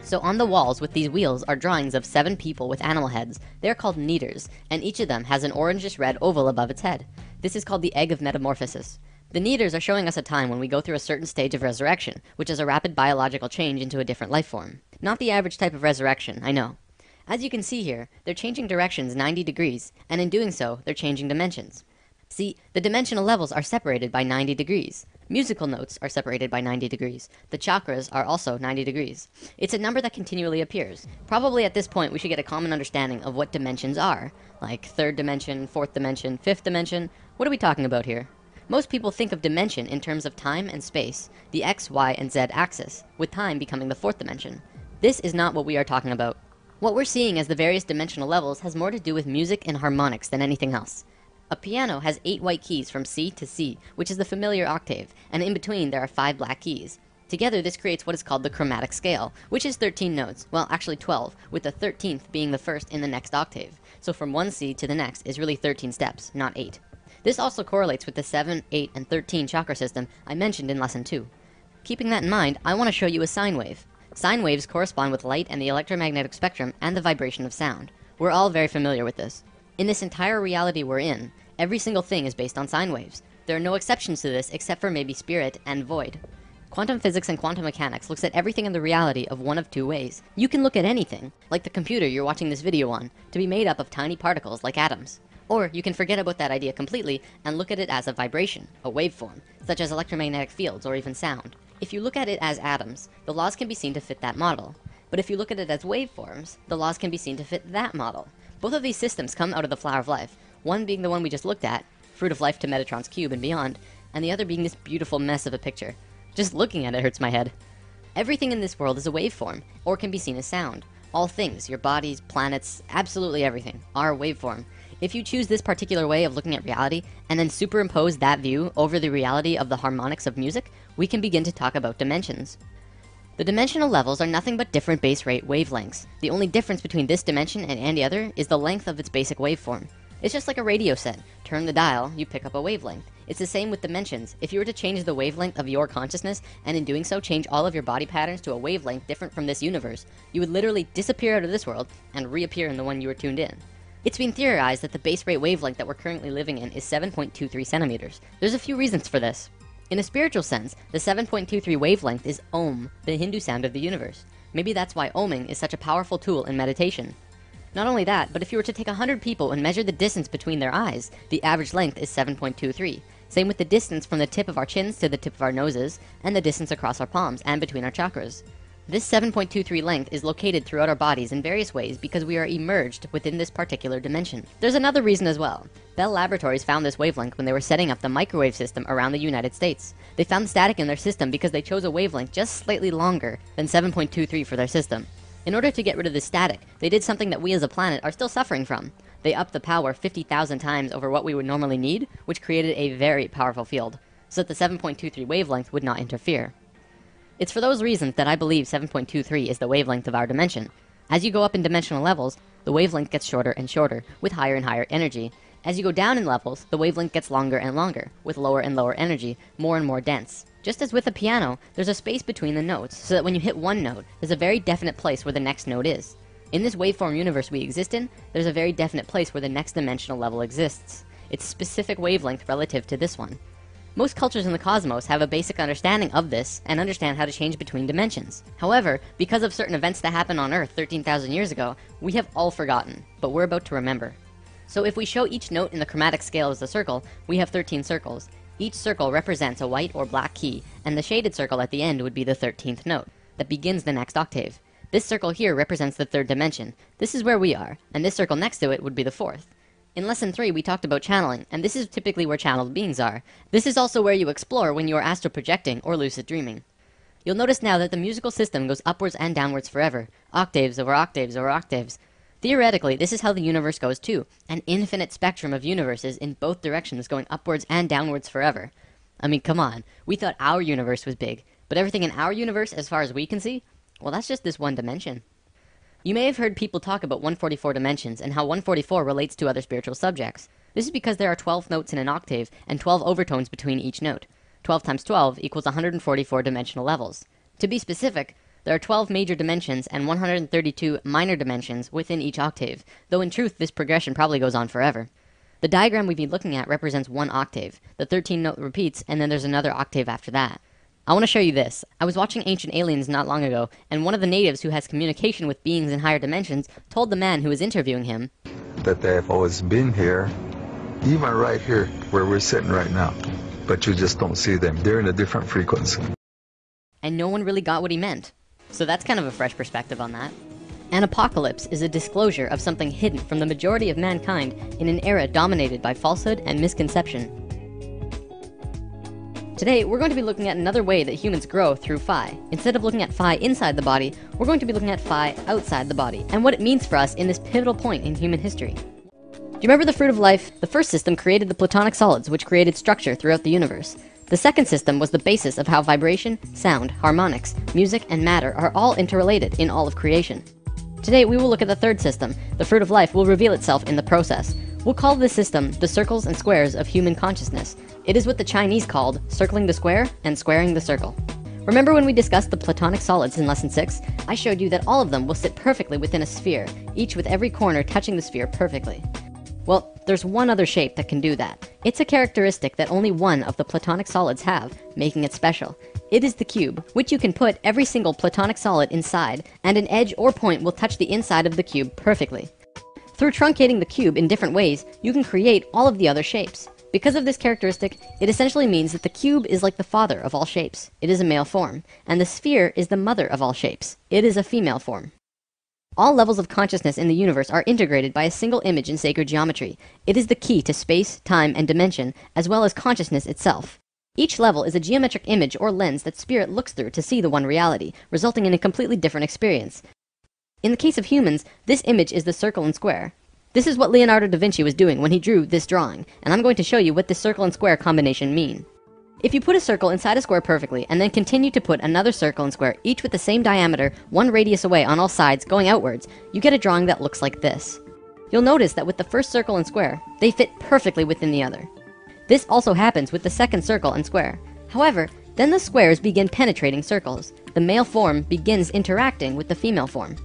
So on the walls with these wheels are drawings of 7 people with animal heads. They're called neiters, and each of them has an orangish red oval above its head. This is called the egg of metamorphosis. The neiters are showing us a time when we go through a certain stage of resurrection, which is a rapid biological change into a different life form. Not the average type of resurrection, I know. As you can see here, they're changing directions 90 degrees, and in doing so, they're changing dimensions. See, the dimensional levels are separated by 90 degrees. Musical notes are separated by 90 degrees. The chakras are also 90 degrees. It's a number that continually appears. Probably at this point we should get a common understanding of what dimensions are, like 3rd dimension, 4th dimension, 5th dimension. What are we talking about here? Most people think of dimension in terms of time and space, the x, y, and z axis, with time becoming the 4th dimension. This is not what we are talking about. What we're seeing as the various dimensional levels has more to do with music and harmonics than anything else. A piano has 8 white keys from C to C, which is the familiar octave, and in between there are 5 black keys. Together, this creates what is called the chromatic scale, which is 13 notes, well actually 12, with the 13th being the first in the next octave. So from one C to the next is really 13 steps, not 8. This also correlates with the 7, 8, and 13 chakra system I mentioned in lesson 2. Keeping that in mind, I want to show you a sine wave. Sine waves correspond with light and the electromagnetic spectrum and the vibration of sound. We're all very familiar with this. In this entire reality we're in, every single thing is based on sine waves. There are no exceptions to this except for maybe spirit and void. Quantum physics and quantum mechanics looks at everything in the reality of one of two ways. You can look at anything, like the computer you're watching this video on, to be made up of tiny particles like atoms. Or you can forget about that idea completely and look at it as a vibration, a waveform, such as electromagnetic fields or even sound. If you look at it as atoms, the laws can be seen to fit that model. But if you look at it as waveforms, the laws can be seen to fit that model. Both of these systems come out of the flower of life, one being the one we just looked at, fruit of life to Metatron's cube and beyond, and the other being this beautiful mess of a picture. Just looking at it hurts my head. Everything in this world is a waveform, or can be seen as sound. All things, your bodies, planets, absolutely everything, are a waveform. If you choose this particular way of looking at reality, and then superimpose that view over the reality of the harmonics of music, we can begin to talk about dimensions. The dimensional levels are nothing but different base rate wavelengths. The only difference between this dimension and any other is the length of its basic waveform. It's just like a radio set. Turn the dial, you pick up a wavelength. It's the same with dimensions. If you were to change the wavelength of your consciousness, and in doing so change all of your body patterns to a wavelength different from this universe, you would literally disappear out of this world and reappear in the one you were tuned in. It's been theorized that the base rate wavelength that we're currently living in is 7.23 centimeters. There's a few reasons for this. In a spiritual sense, the 7.23 wavelength is Om, the Hindu sound of the universe. Maybe that's why Oming is such a powerful tool in meditation. Not only that, but if you were to take 100 people and measure the distance between their eyes, the average length is 7.23. Same with the distance from the tip of our chins to the tip of our noses, and the distance across our palms and between our chakras. This 7.23 length is located throughout our bodies in various ways because we are immersed within this particular dimension. There's another reason as well. Bell Laboratories found this wavelength when they were setting up the microwave system around the United States. They found static in their system because they chose a wavelength just slightly longer than 7.23 for their system. In order to get rid of the static, they did something that we as a planet are still suffering from. They upped the power 50,000 times over what we would normally need, which created a very powerful field, so that the 7.23 wavelength would not interfere. It's for those reasons that I believe 7.23 is the wavelength of our dimension. As you go up in dimensional levels, the wavelength gets shorter and shorter, with higher and higher energy. As you go down in levels, the wavelength gets longer and longer, with lower and lower energy, more and more dense. Just as with a piano, there's a space between the notes, so that when you hit one note, there's a very definite place where the next note is. In this waveform universe we exist in, there's a very definite place where the next dimensional level exists. It's a specific wavelength relative to this one. Most cultures in the cosmos have a basic understanding of this and understand how to change between dimensions. However, because of certain events that happened on Earth 13,000 years ago, we have all forgotten, but we're about to remember. So if we show each note in the chromatic scale as a circle, we have 13 circles. Each circle represents a white or black key, and the shaded circle at the end would be the 13th note that begins the next octave. This circle here represents the third dimension. This is where we are, and this circle next to it would be the fourth. In lesson 3, we talked about channeling, and this is typically where channeled beings are. This is also where you explore when you are astral projecting or lucid dreaming. You'll notice now that the musical system goes upwards and downwards forever, octaves over octaves over octaves. Theoretically, this is how the universe goes too, an infinite spectrum of universes in both directions going upwards and downwards forever. I mean, come on, we thought our universe was big, but everything in our universe, as far as we can see, well, that's just this one dimension. You may have heard people talk about 144 dimensions and how 144 relates to other spiritual subjects. This is because there are 12 notes in an octave and 12 overtones between each note. 12 times 12 equals 144 dimensional levels. To be specific, there are 12 major dimensions and 132 minor dimensions within each octave, though in truth this progression probably goes on forever. The diagram we've been looking at represents one octave. The 13th note repeats, and then there's another octave after that. I want to show you this. I was watching Ancient Aliens not long ago, and one of the natives who has communication with beings in higher dimensions told the man who was interviewing him that they have always been here, even right here where we're sitting right now, but you just don't see them. They're in a different frequency. And no one really got what he meant. So that's kind of a fresh perspective on that. An apocalypse is a disclosure of something hidden from the majority of mankind in an era dominated by falsehood and misconception. Today, we're going to be looking at another way that humans grow through Phi. Instead of looking at Phi inside the body, we're going to be looking at Phi outside the body, and what it means for us in this pivotal point in human history. Do you remember the fruit of life? The first system created the Platonic solids, which created structure throughout the universe. The second system was the basis of how vibration, sound, harmonics, music, and matter are all interrelated in all of creation. Today we will look at the third system. The fruit of life will reveal itself in the process. We'll call this system the circles and squares of human consciousness. It is what the Chinese called circling the square and squaring the circle. Remember when we discussed the Platonic solids in lesson 6? I showed you that all of them will sit perfectly within a sphere, each with every corner touching the sphere perfectly. Well, there's one other shape that can do that. It's a characteristic that only one of the Platonic solids have, making it special. It is the cube, which you can put every single Platonic solid inside, and an edge or point will touch the inside of the cube perfectly. Through truncating the cube in different ways, you can create all of the other shapes. Because of this characteristic, it essentially means that the cube is like the father of all shapes. It is a male form, and the sphere is the mother of all shapes. It is a female form. All levels of consciousness in the universe are integrated by a single image in sacred geometry. It is the key to space, time, and dimension, as well as consciousness itself. Each level is a geometric image or lens that spirit looks through to see the one reality, resulting in a completely different experience. In the case of humans, this image is the circle and square. This is what Leonardo da Vinci was doing when he drew this drawing, and I'm going to show you what this circle and square combination mean. If you put a circle inside a square perfectly, and then continue to put another circle and square, each with the same diameter, one radius away on all sides, going outwards, you get a drawing that looks like this. You'll notice that with the first circle and square, they fit perfectly within the other. This also happens with the second circle and square. However, then the squares begin penetrating circles. The male form begins interacting with the female form.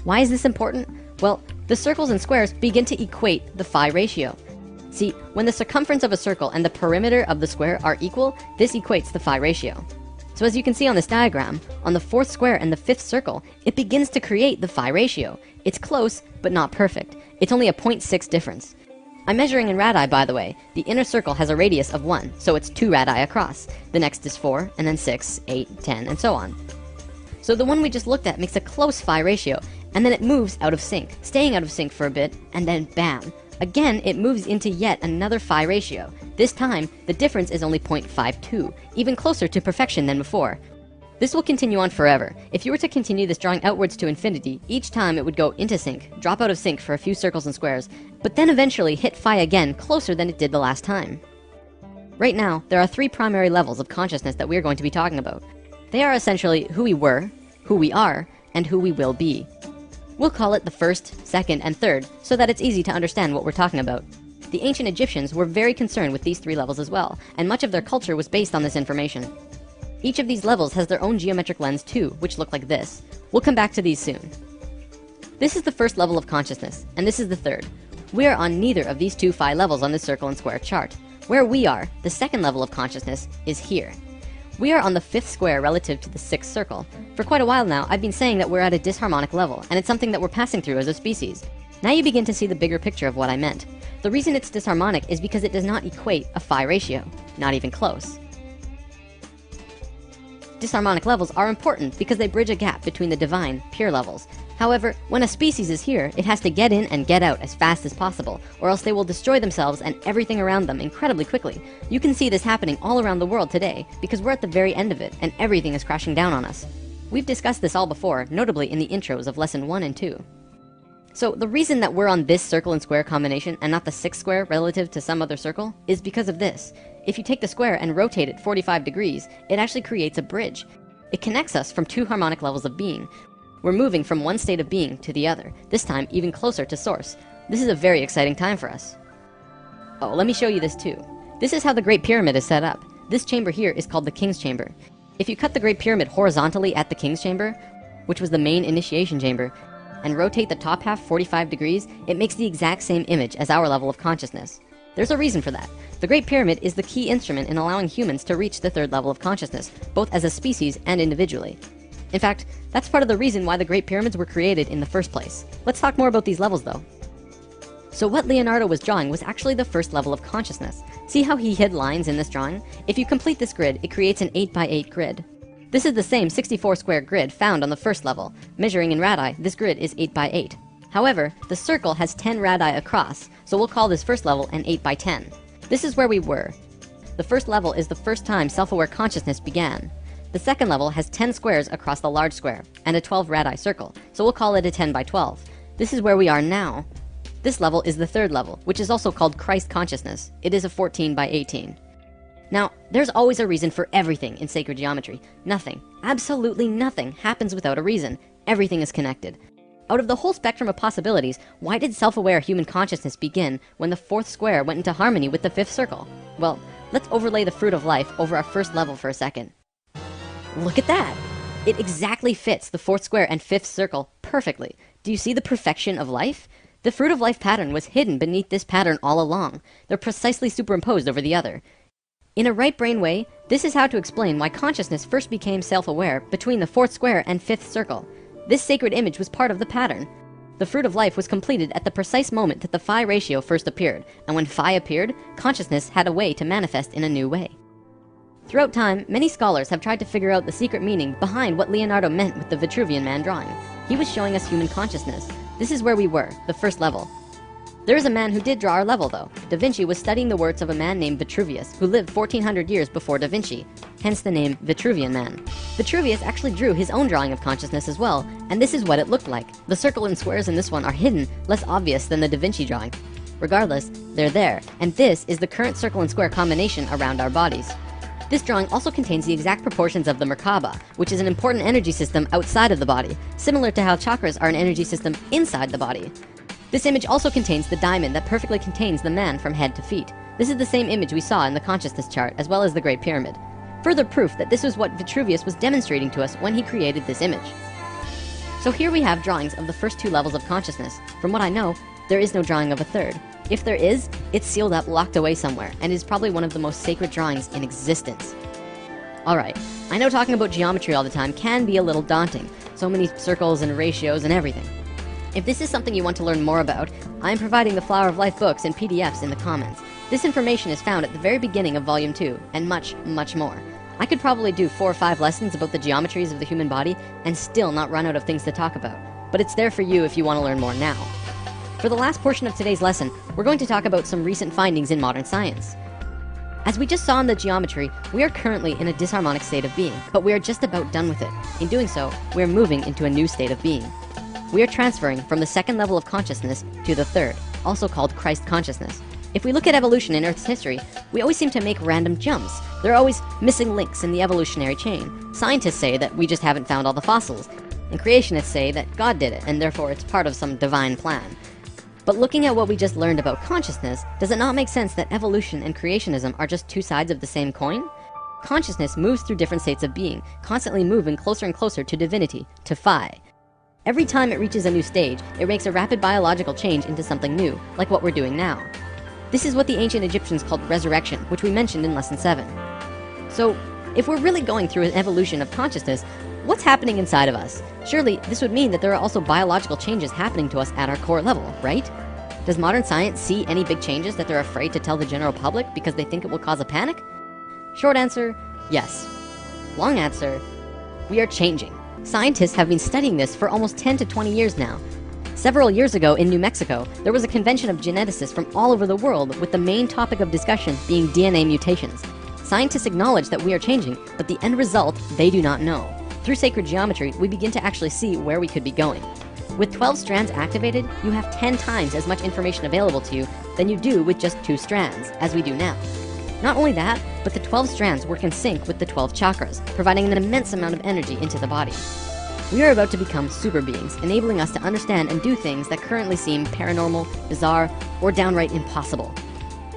Why is this important? Well, the circles and squares begin to equate the phi ratio. See, when the circumference of a circle and the perimeter of the square are equal, this equates the phi ratio. So as you can see on this diagram, on the fourth square and the fifth circle, it begins to create the phi ratio. It's close, but not perfect. It's only a 0.6 difference. I'm measuring in radii, by the way. The inner circle has a radius of 1, so it's 2 radii across. The next is 4, and then 6, 8, 10, and so on. So the one we just looked at makes a close phi ratio, and then it moves out of sync, staying out of sync for a bit, and then bam! Again, it moves into yet another phi ratio. This time, the difference is only 0.52, even closer to perfection than before. This will continue on forever. If you were to continue this drawing outwards to infinity, each time it would go into sync, drop out of sync for a few circles and squares, but then eventually hit phi again closer than it did the last time. Right now, there are 3 primary levels of consciousness that we are going to be talking about. They are essentially who we were, who we are, and who we will be. We'll call it the first, second, and third, so that it's easy to understand what we're talking about. The ancient Egyptians were very concerned with these 3 levels as well, and much of their culture was based on this information. Each of these levels has their own geometric lens too, which look like this. We'll come back to these soon. This is the first level of consciousness, and this is the third. We are on neither of these 2 phi levels on this circle and square chart. Where we are, the second level of consciousness, is here. We are on the 5th square relative to the 6th circle. For quite a while now, I've been saying that we're at a disharmonic level, and it's something that we're passing through as a species. Now you begin to see the bigger picture of what I meant. The reason it's disharmonic is because it does not equate a phi ratio, not even close. Disharmonic levels are important because they bridge a gap between the divine, pure levels. However, when a species is here, it has to get in and get out as fast as possible, or else they will destroy themselves and everything around them incredibly quickly. You can see this happening all around the world today, because we're at the very end of it, and everything is crashing down on us. We've discussed this all before, notably in the intros of lesson 1 and 2. So the reason that we're on this circle and square combination and not the 6th square relative to some other circle is because of this. If you take the square and rotate it 45 degrees, it actually creates a bridge. It connects us from 2 harmonic levels of being. We're moving from one state of being to the other, this time even closer to source. This is a very exciting time for us. Oh, let me show you this too. This is how the Great Pyramid is set up. This chamber here is called the King's Chamber. If you cut the Great Pyramid horizontally at the King's Chamber, which was the main initiation chamber, and rotate the top half 45 degrees, it makes the exact same image as our level of consciousness. There's a reason for that. The Great Pyramid is the key instrument in allowing humans to reach the 3rd level of consciousness, both as a species and individually. In fact, that's part of the reason why the Great Pyramids were created in the first place. Let's talk more about these levels though. So what Leonardo was drawing was actually the first level of consciousness. See how he hid lines in this drawing? If you complete this grid, it creates an 8x8 grid. This is the same 64 square grid found on the first level. Measuring in radii, this grid is 8x8. However, the circle has 10 radii across, so we'll call this first level an 8x10. This is where we were. The first level is the first time self-aware consciousness began. The second level has 10 squares across the large square, and a 12 radii circle, so we'll call it a 10x12. This is where we are now. This level is the 3rd level, which is also called Christ consciousness. It is a 14x18. Now, there's always a reason for everything in sacred geometry. Nothing, absolutely nothing, happens without a reason. Everything is connected. Out of the whole spectrum of possibilities, why did self-aware human consciousness begin when the fourth square went into harmony with the fifth circle? Well, let's overlay the fruit of life over our first level for a second. Look at that! It exactly fits the fourth square and fifth circle perfectly. Do you see the perfection of life? The fruit of life pattern was hidden beneath this pattern all along. They're precisely superimposed over the other. In a right brain way, this is how to explain why consciousness first became self-aware between the fourth square and fifth circle. This sacred image was part of the pattern. The fruit of life was completed at the precise moment that the phi ratio first appeared, and when phi appeared, consciousness had a way to manifest in a new way. Throughout time, many scholars have tried to figure out the secret meaning behind what Leonardo meant with the Vitruvian Man drawing. He was showing us human consciousness. This is where we were, the first level. There is a man who did draw our level though. Da Vinci was studying the works of a man named Vitruvius, who lived 1400 years before Da Vinci, hence the name Vitruvian Man. Vitruvius actually drew his own drawing of consciousness as well, and this is what it looked like. The circle and squares in this one are hidden, less obvious than the Da Vinci drawing. Regardless, they're there, and this is the current circle and square combination around our bodies. This drawing also contains the exact proportions of the Merkaba, which is an important energy system outside of the body, similar to how chakras are an energy system inside the body. This image also contains the diamond that perfectly contains the man from head to feet. This is the same image we saw in the consciousness chart, as well as the Great Pyramid. Further proof that this was what Vitruvius was demonstrating to us when he created this image. So here we have drawings of the first two levels of consciousness. From what I know, there is no drawing of a third. If there is, it's sealed up, locked away somewhere, and is probably one of the most sacred drawings in existence. Alright, I know talking about geometry all the time can be a little daunting. So many circles and ratios and everything. If this is something you want to learn more about, I am providing the Flower of Life books and PDFs in the comments. This information is found at the very beginning of Volume 2, and much, much more. I could probably do 4 or 5 lessons about the geometries of the human body and still not run out of things to talk about. But it's there for you if you want to learn more now. For the last portion of today's lesson, we're going to talk about some recent findings in modern science. As we just saw in the geometry, we are currently in a disharmonic state of being, but we are just about done with it. In doing so, we are moving into a new state of being. We are transferring from the second level of consciousness to the third, also called Christ consciousness. If we look at evolution in Earth's history, we always seem to make random jumps. There are always missing links in the evolutionary chain. Scientists say that we just haven't found all the fossils, and creationists say that God did it, and therefore it's part of some divine plan. But looking at what we just learned about consciousness, does it not make sense that evolution and creationism are just two sides of the same coin? Consciousness moves through different states of being, constantly moving closer and closer to divinity, to Phi. Every time it reaches a new stage, it makes a rapid biological change into something new, like what we're doing now. This is what the ancient Egyptians called resurrection, which we mentioned in Lesson 7. So, if we're really going through an evolution of consciousness, what's happening inside of us? Surely, this would mean that there are also biological changes happening to us at our core level, right? Does modern science see any big changes that they're afraid to tell the general public because they think it will cause a panic? Short answer, yes. Long answer, we are changing. Scientists have been studying this for almost 10 to 20 years now. Several years ago in New Mexico, there was a convention of geneticists from all over the world with the main topic of discussion being DNA mutations. Scientists acknowledge that we are changing, but the end result, they do not know. Through sacred geometry, we begin to actually see where we could be going. With 12 strands activated, you have 10 times as much information available to you than you do with just 2 strands, as we do now. Not only that, but the 12 strands work in sync with the 12 chakras, providing an immense amount of energy into the body. We are about to become super beings, enabling us to understand and do things that currently seem paranormal, bizarre, or downright impossible.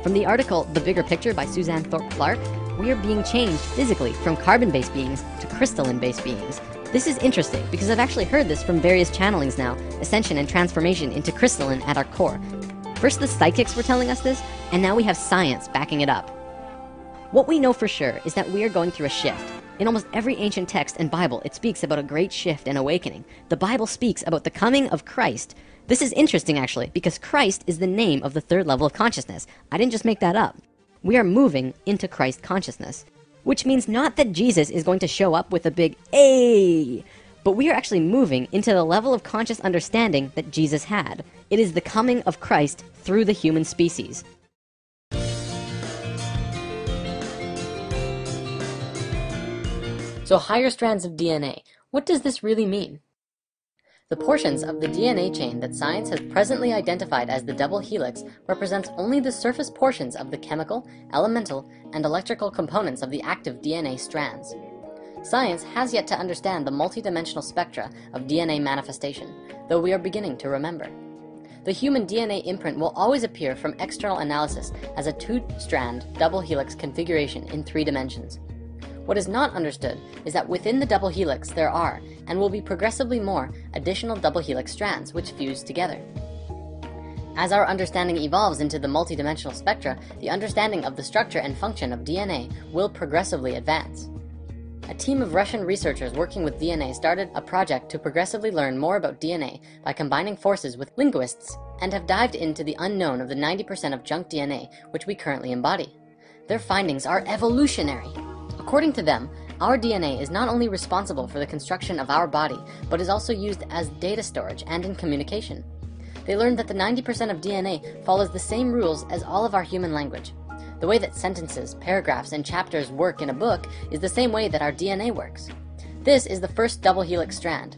From the article The Bigger Picture by Suzanne Thorpe Clarke, we are being changed physically from carbon-based beings to crystalline-based beings. This is interesting because I've actually heard this from various channelings now, ascension and transformation into crystalline at our core. First the psychics were telling us this, and now we have science backing it up. What we know for sure is that we are going through a shift. In almost every ancient text and Bible, it speaks about a great shift and awakening. The Bible speaks about the coming of Christ. This is interesting actually, because Christ is the name of the third level of consciousness. I didn't just make that up. We are moving into Christ consciousness, which means not that Jesus is going to show up with a big "Ay!" but we are actually moving into the level of conscious understanding that Jesus had. It is the coming of Christ through the human species. So higher strands of DNA, what does this really mean? The portions of the DNA chain that science has presently identified as the double helix represents only the surface portions of the chemical, elemental, and electrical components of the active DNA strands. Science has yet to understand the multidimensional spectra of DNA manifestation, though we are beginning to remember. The human DNA imprint will always appear from external analysis as a two-strand double helix configuration in 3 dimensions. What is not understood is that within the double helix there are, and will be progressively more, additional double helix strands which fuse together. As our understanding evolves into the multidimensional spectra, the understanding of the structure and function of DNA will progressively advance. A team of Russian researchers working with DNA started a project to progressively learn more about DNA by combining forces with linguists, and have dived into the unknown of the 90% of junk DNA which we currently embody. Their findings are evolutionary. According to them, our DNA is not only responsible for the construction of our body, but is also used as data storage and in communication. They learned that the 90% of DNA follows the same rules as all of our human language. The way that sentences, paragraphs, and chapters work in a book is the same way that our DNA works. This is the first double helix strand,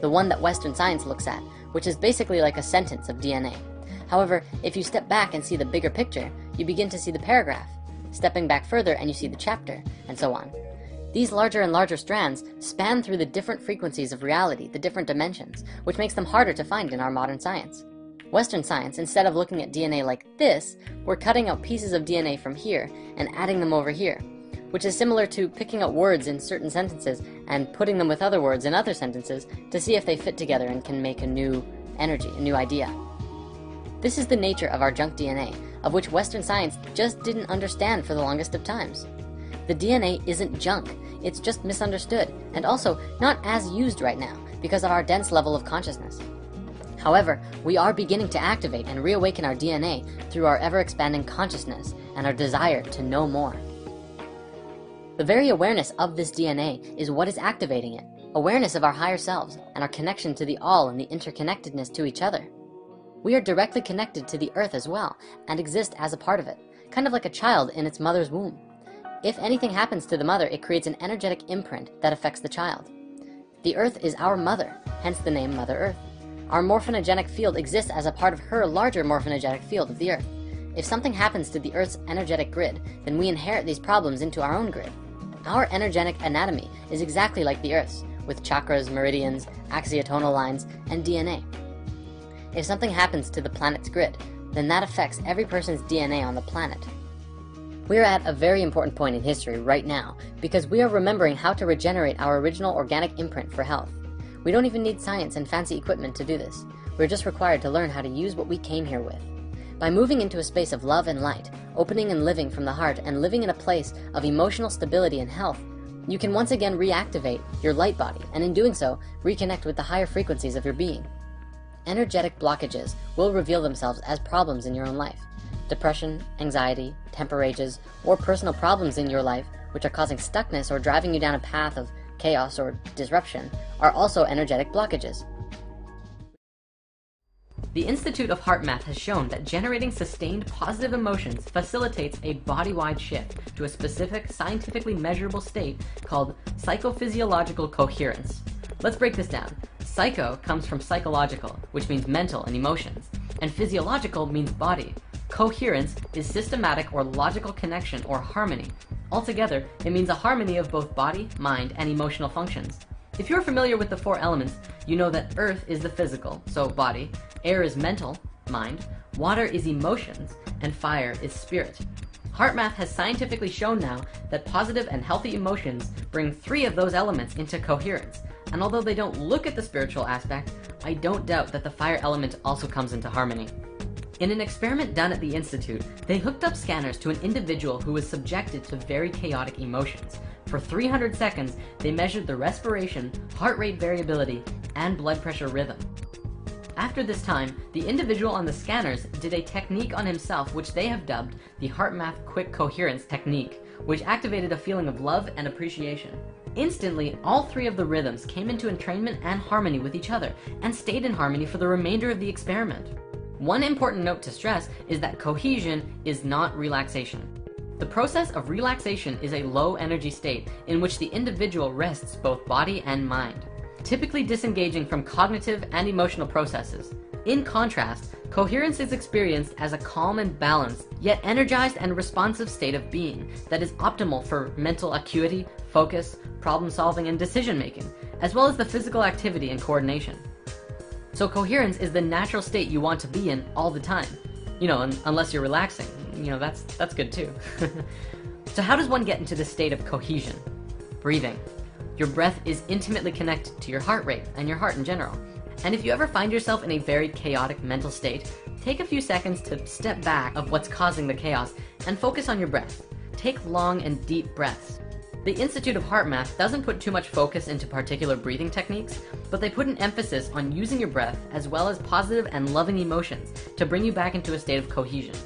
the one that Western science looks at, which is basically like a sentence of DNA. However, if you step back and see the bigger picture, you begin to see the paragraph. Stepping back further and you see the chapter, and so on. These larger and larger strands span through the different frequencies of reality, the different dimensions, which makes them harder to find in our modern science. Western science, instead of looking at DNA like this, we're cutting out pieces of DNA from here and adding them over here, which is similar to picking out words in certain sentences and putting them with other words in other sentences to see if they fit together and can make a new energy, a new idea. This is the nature of our junk DNA, of which Western science just didn't understand for the longest of times. The DNA isn't junk, it's just misunderstood, and also not as used right now because of our dense level of consciousness. However, we are beginning to activate and reawaken our DNA through our ever-expanding consciousness and our desire to know more. The very awareness of this DNA is what is activating it, awareness of our higher selves and our connection to the all and the interconnectedness to each other. We are directly connected to the earth as well, and exist as a part of it, kind of like a child in its mother's womb. If anything happens to the mother, it creates an energetic imprint that affects the child. The earth is our mother, hence the name Mother Earth. Our morphogenetic field exists as a part of her larger morphogenetic field of the earth. If something happens to the earth's energetic grid, then we inherit these problems into our own grid. Our energetic anatomy is exactly like the earth's, with chakras, meridians, axiotonal lines, and DNA. If something happens to the planet's grid, then that affects every person's DNA on the planet. We are at a very important point in history right now because we are remembering how to regenerate our original organic imprint for health. We don't even need science and fancy equipment to do this. We're just required to learn how to use what we came here with. By moving into a space of love and light, opening and living from the heart, and living in a place of emotional stability and health, you can once again reactivate your light body, and in doing so, reconnect with the higher frequencies of your being. Energetic blockages will reveal themselves as problems in your own life. Depression, anxiety, temper rages, or personal problems in your life which are causing stuckness or driving you down a path of chaos or disruption are also energetic blockages. The Institute of HeartMath has shown that generating sustained positive emotions facilitates a body-wide shift to a specific scientifically measurable state called psychophysiological coherence. Let's break this down. Psycho comes from psychological, which means mental and emotions, and physiological means body. Coherence is systematic or logical connection or harmony. Altogether, it means a harmony of both body, mind, and emotional functions. If you're familiar with the 4 elements, you know that earth is the physical, so body, air is mental, mind, water is emotions, and fire is spirit. HeartMath has scientifically shown now that positive and healthy emotions bring 3 of those elements into coherence, and although they don't look at the spiritual aspect, I don't doubt that the fire element also comes into harmony. In an experiment done at the Institute, they hooked up scanners to an individual who was subjected to very chaotic emotions. For 300 seconds, they measured the respiration, heart rate variability, and blood pressure rhythm. After this time, the individual on the scanners did a technique on himself which they have dubbed the HeartMath Quick Coherence Technique, which activated a feeling of love and appreciation. Instantly, all 3 of the rhythms came into entrainment and harmony with each other, and stayed in harmony for the remainder of the experiment. One important note to stress is that cohesion is not relaxation. The process of relaxation is a low energy state in which the individual rests both body and mind. typically disengaging from cognitive and emotional processes. In contrast, coherence is experienced as a calm and balanced, yet energized and responsive state of being that is optimal for mental acuity, focus, problem solving, and decision making, as well as the physical activity and coordination. So coherence is the natural state you want to be in all the time. Unless you're relaxing, that's good too. So how does one get into this state of cohesion? Breathing. Your breath is intimately connected to your heart rate and your heart in general. And if you ever find yourself in a very chaotic mental state, take a few seconds to step back of what's causing the chaos and focus on your breath. Take long and deep breaths. The Institute of Heart Math doesn't put too much focus into particular breathing techniques, but they put an emphasis on using your breath as well as positive and loving emotions to bring you back into a state of cohesion.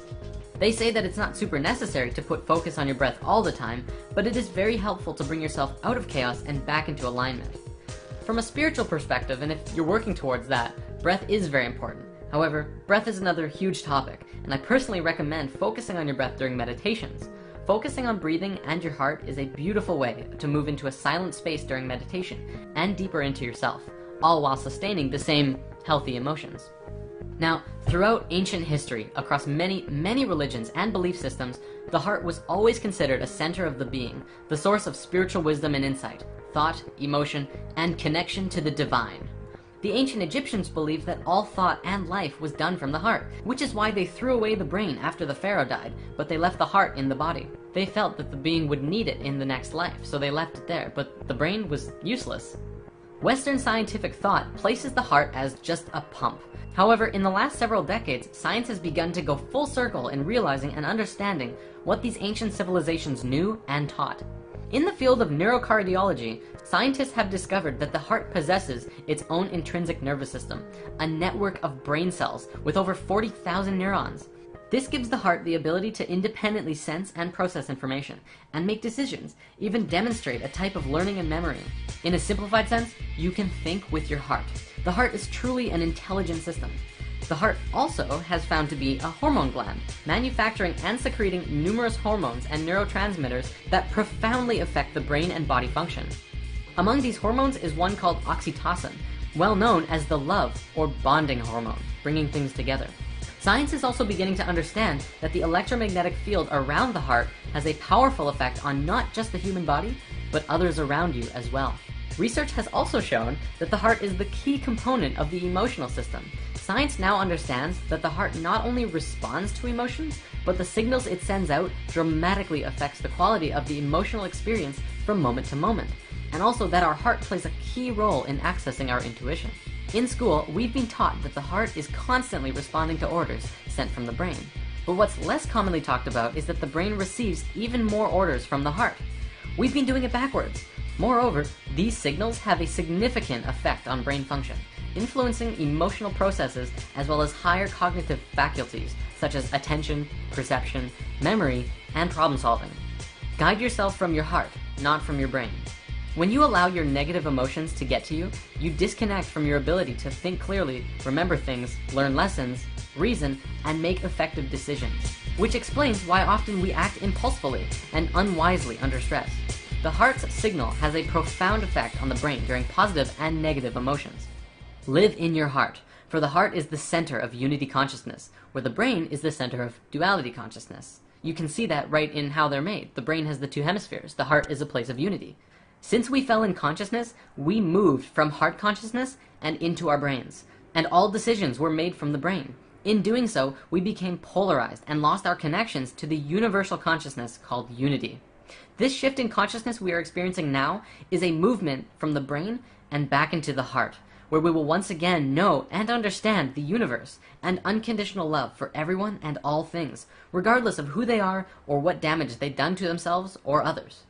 They say that it's not super necessary to put focus on your breath all the time, but it is very helpful to bring yourself out of chaos and back into alignment. From a spiritual perspective, and if you're working towards that, breath is very important. However, breath is another huge topic, and I personally recommend focusing on your breath during meditations. Focusing on breathing and your heart is a beautiful way to move into a silent space during meditation and deeper into yourself, all while sustaining the same healthy emotions. Now, throughout ancient history, across many religions and belief systems, the heart was always considered a center of the being, the source of spiritual wisdom and insight, thought, emotion, and connection to the divine. The ancient Egyptians believed that all thought and life was done from the heart, which is why they threw away the brain after the pharaoh died, but they left the heart in the body. They felt that the being would need it in the next life, so they left it there, but the brain was useless. Western scientific thought places the heart as just a pump. However, in the last several decades, science has begun to go full circle in realizing and understanding what these ancient civilizations knew and taught. In the field of neurocardiology, scientists have discovered that the heart possesses its own intrinsic nervous system, a network of brain cells with over 40,000 neurons. This gives the heart the ability to independently sense and process information, and make decisions, even demonstrate a type of learning and memory. In a simplified sense, you can think with your heart. The heart is truly an intelligent system. The heart also has found to be a hormone gland, manufacturing and secreting numerous hormones and neurotransmitters that profoundly affect the brain and body function. Among these hormones is one called oxytocin, well known as the love or bonding hormone, bringing things together. Science is also beginning to understand that the electromagnetic field around the heart has a powerful effect on not just the human body, but others around you as well. Research has also shown that the heart is the key component of the emotional system. Science now understands that the heart not only responds to emotions, but the signals it sends out dramatically affects the quality of the emotional experience from moment to moment, and also that our heart plays a key role in accessing our intuition. In school, we've been taught that the heart is constantly responding to orders sent from the brain. But what's less commonly talked about is that the brain receives even more orders from the heart. We've been doing it backwards. Moreover, these signals have a significant effect on brain function, influencing emotional processes as well as higher cognitive faculties such as attention, perception, memory, and problem solving. Guide yourself from your heart, not from your brain. When you allow your negative emotions to get to you, you disconnect from your ability to think clearly, remember things, learn lessons, reason, and make effective decisions, which explains why often we act impulsively and unwisely under stress. The heart's signal has a profound effect on the brain during positive and negative emotions. Live in your heart, for the heart is the center of unity consciousness, where the brain is the center of duality consciousness. You can see that right in how they're made. The brain has the two hemispheres. The heart is a place of unity. Since we fell in consciousness, we moved from heart consciousness and into our brains, and all decisions were made from the brain. In doing so, we became polarized and lost our connections to the universal consciousness called unity. This shift in consciousness we are experiencing now is a movement from the brain and back into the heart, where we will once again know and understand the universe and unconditional love for everyone and all things, regardless of who they are or what damage they've done to themselves or others.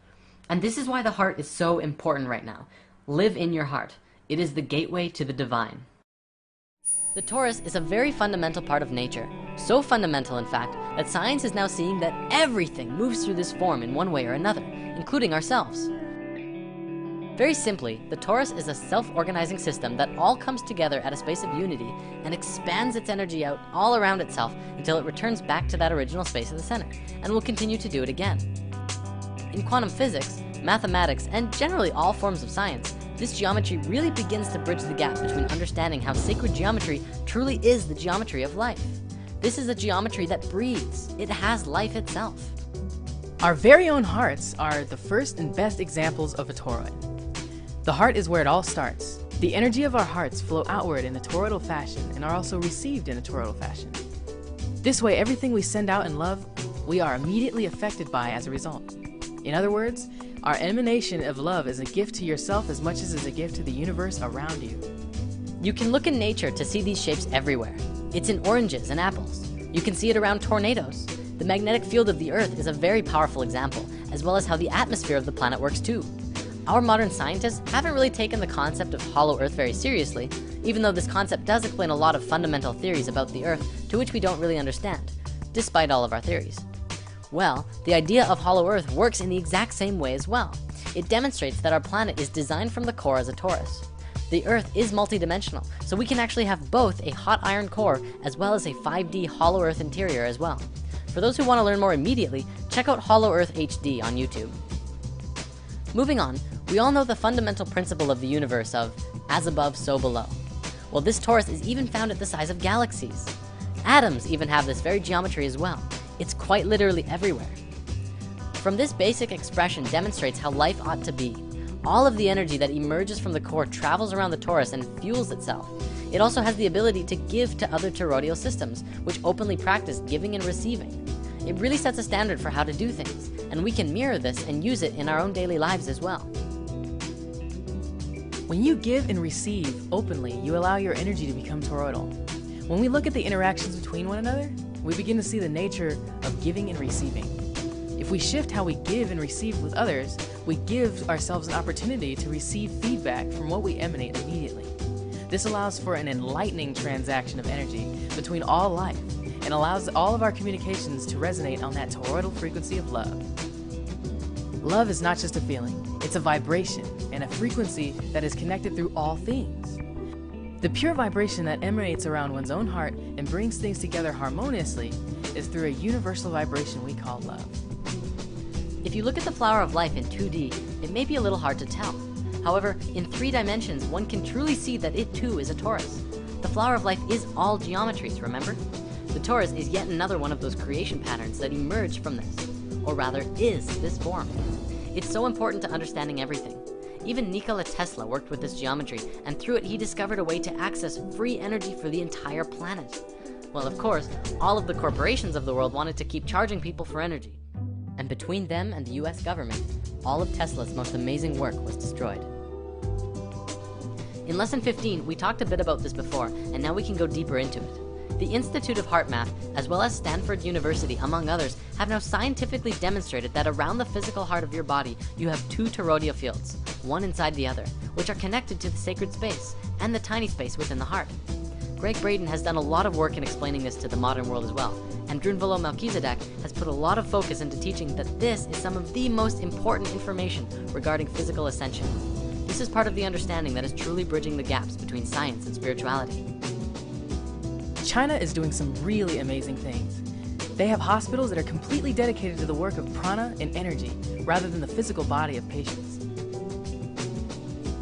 And this is why the heart is so important right now. Live in your heart. It is the gateway to the divine. The torus is a very fundamental part of nature. So fundamental, in fact, that science is now seeing that everything moves through this form in one way or another, including ourselves. Very simply, the torus is a self-organizing system that all comes together at a space of unity and expands its energy out all around itself until it returns back to that original space at the center, and will continue to do it again. In quantum physics, mathematics, and generally all forms of science, This geometry really begins to bridge the gap between understanding how sacred geometry truly is the geometry of life. This is a geometry that breathes. It has life itself. Our very own hearts are the first and best examples of a toroid. The heart is where it all starts. The energy of our hearts flow outward in a toroidal fashion and are also received in a toroidal fashion. This way, everything we send out in love, we are immediately affected by as a result. In other words, our emanation of love is a gift to yourself as much as it's a gift to the universe around you. You can look in nature to see these shapes everywhere. It's in oranges and apples. You can see it around tornadoes. The magnetic field of the Earth is a very powerful example, as well as how the atmosphere of the planet works too. Our modern scientists haven't really taken the concept of hollow Earth very seriously, even though this concept does explain a lot of fundamental theories about the Earth to which we don't really understand, despite all of our theories. Well, the idea of hollow Earth works in the exact same way as well. It demonstrates that our planet is designed from the core as a torus. The Earth is multidimensional, so we can actually have both a hot iron core as well as a 5D hollow Earth interior as well. For those who want to learn more immediately, check out Hollow Earth HD on YouTube. Moving on, we all know the fundamental principle of the universe of as above, so below. Well, this torus is even found at the size of galaxies. Atoms even have this very geometry as well. It's quite literally everywhere. From this basic expression demonstrates how life ought to be. All of the energy that emerges from the core travels around the torus and fuels itself. It also has the ability to give to other toroidal systems, which openly practice giving and receiving. It really sets a standard for how to do things, and we can mirror this and use it in our own daily lives as well. When you give and receive openly, you allow your energy to become toroidal. When we look at the interactions between one another, we begin to see the nature of giving and receiving. If we shift how we give and receive with others, we give ourselves an opportunity to receive feedback from what we emanate immediately. This allows for an enlightening transaction of energy between all life and allows all of our communications to resonate on that toroidal frequency of love. Love is not just a feeling, it's a vibration and a frequency that is connected through all things. The pure vibration that emanates around one's own heart and brings things together harmoniously is through a universal vibration we call love. If you look at the flower of life in 2D, it may be a little hard to tell. However, in 3 dimensions, one can truly see that it too is a torus. The flower of life is all geometries, remember? The torus is yet another one of those creation patterns that emerge from this, or rather is this form. It's so important to understanding everything. Even Nikola Tesla worked with this geometry, and through it he discovered a way to access free energy for the entire planet. Well, of course, all of the corporations of the world wanted to keep charging people for energy. And between them and the US government, all of Tesla's most amazing work was destroyed. In lesson 15, we talked a bit about this before, and now we can go deeper into it. The Institute of Heart Math, as well as Stanford University, among others, have now scientifically demonstrated that around the physical heart of your body, you have 2 toroidal fields, one inside the other, which are connected to the sacred space and the tiny space within the heart. Gregg Braden has done a lot of work in explaining this to the modern world as well, and Drunvalo Melchizedek has put a lot of focus into teaching that this is some of the most important information regarding physical ascension. This is part of the understanding that is truly bridging the gaps between science and spirituality. China is doing some really amazing things. They have hospitals that are completely dedicated to the work of prana and energy, rather than the physical body of patients.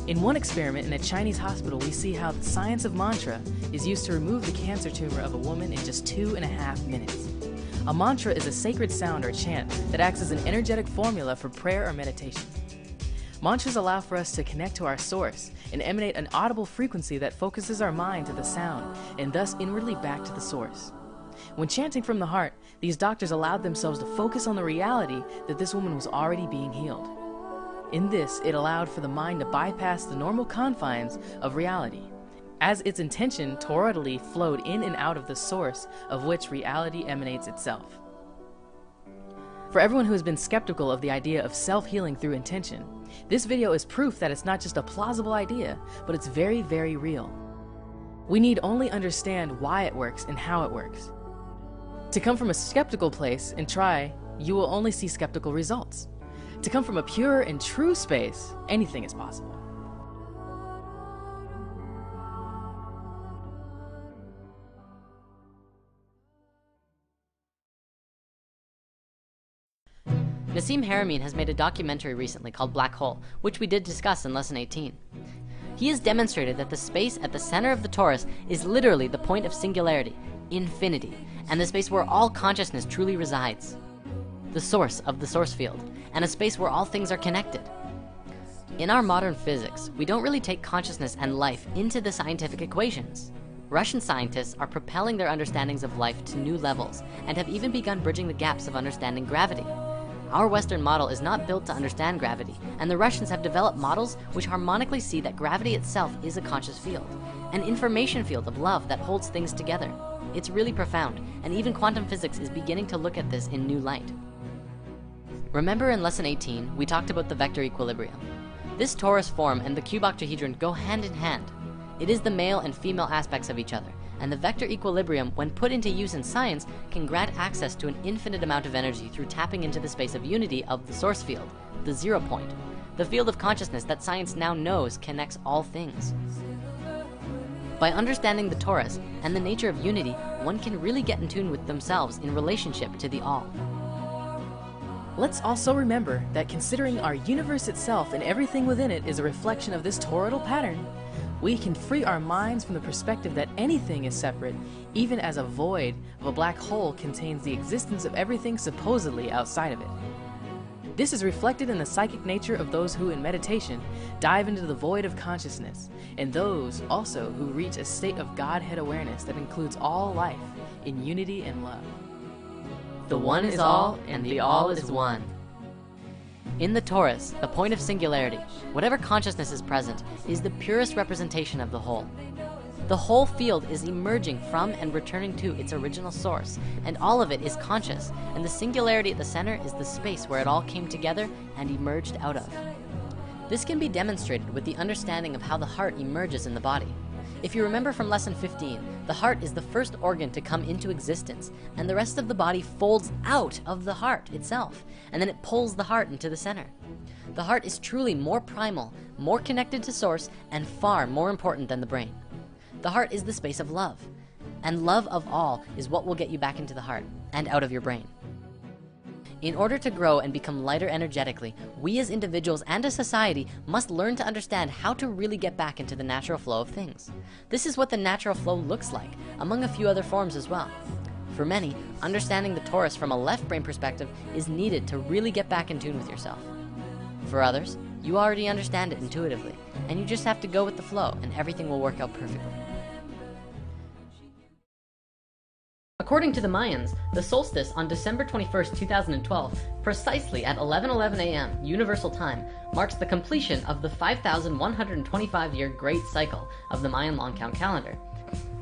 In one experiment in a Chinese hospital, we see how the science of mantra is used to remove the cancer tumor of a woman in just 2.5 minutes. A mantra is a sacred sound or chant that acts as an energetic formula for prayer or meditation. Mantras allow for us to connect to our source and emanate an audible frequency that focuses our mind to the sound and thus inwardly back to the source. When chanting from the heart, these doctors allowed themselves to focus on the reality that this woman was already being healed. In this, it allowed for the mind to bypass the normal confines of reality, as its intention toroidally flowed in and out of the source of which reality emanates itself. For everyone who has been skeptical of the idea of self-healing through intention, this video is proof that it's not just a plausible idea, but it's very, very real. We need only understand why it works and how it works. To come from a skeptical place and try, you will only see skeptical results. To come from a pure and true space, anything is possible. Nassim Haramein has made a documentary recently called Black Hole, which we did discuss in Lesson 18. He has demonstrated that the space at the center of the torus is literally the point of singularity, infinity, and the space where all consciousness truly resides. The source of the source field, and a space where all things are connected. In our modern physics, we don't really take consciousness and life into the scientific equations. Russian scientists are propelling their understandings of life to new levels and have even begun bridging the gaps of understanding gravity. Our Western model is not built to understand gravity, and the Russians have developed models which harmonically see that gravity itself is a conscious field, an information field of love that holds things together. It's really profound, and even quantum physics is beginning to look at this in new light. Remember in Lesson 18, we talked about the vector equilibrium. This torus form and the cube octahedron go hand in hand. It is the male and female aspects of each other, and the vector equilibrium, when put into use in science, can grant access to an infinite amount of energy through tapping into the space of unity of the source field, the 0 point, the field of consciousness that science now knows connects all things. By understanding the torus and the nature of unity, one can really get in tune with themselves in relationship to the all. Let's also remember that considering our universe itself and everything within it is a reflection of this toroidal pattern, we can free our minds from the perspective that anything is separate, even as a void of a black hole contains the existence of everything supposedly outside of it. This is reflected in the psychic nature of those who in meditation dive into the void of consciousness, and those also who reach a state of Godhead awareness that includes all life in unity and love. The one is all, and the all is one. In the torus, the point of singularity, whatever consciousness is present, is the purest representation of the whole. The whole field is emerging from and returning to its original source, and all of it is conscious, and the singularity at the center is the space where it all came together and emerged out of. This can be demonstrated with the understanding of how the heart emerges in the body. If you remember from Lesson 15, the heart is the first organ to come into existence, and the rest of the body folds out of the heart itself, and then it pulls the heart into the center. The heart is truly more primal, more connected to source, and far more important than the brain. The heart is the space of love, and love of all is what will get you back into the heart and out of your brain. In order to grow and become lighter energetically, we as individuals and as society must learn to understand how to really get back into the natural flow of things. This is what the natural flow looks like, among a few other forms as well. For many, understanding the torus from a left brain perspective is needed to really get back in tune with yourself. For others, you already understand it intuitively, and you just have to go with the flow and everything will work out perfectly. According to the Mayans, the solstice on December 21st, 2012, precisely at 11:11 a.m. Universal Time, marks the completion of the 5,125-year Great Cycle of the Mayan long count calendar.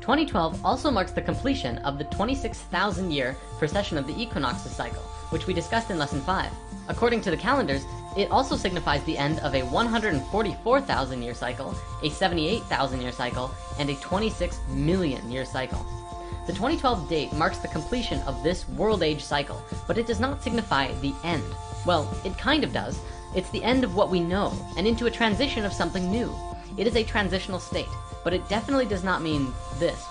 2012 also marks the completion of the 26,000-year precession of the equinoxes cycle, which we discussed in Lesson 5. According to the calendars, it also signifies the end of a 144,000-year cycle, a 78,000-year cycle, and a 26 million-year cycle. The 2012 date marks the completion of this world age cycle, but it does not signify the end. Well, it kind of does. It's the end of what we know, and into a transition of something new. It is a transitional state, but it definitely does not mean this.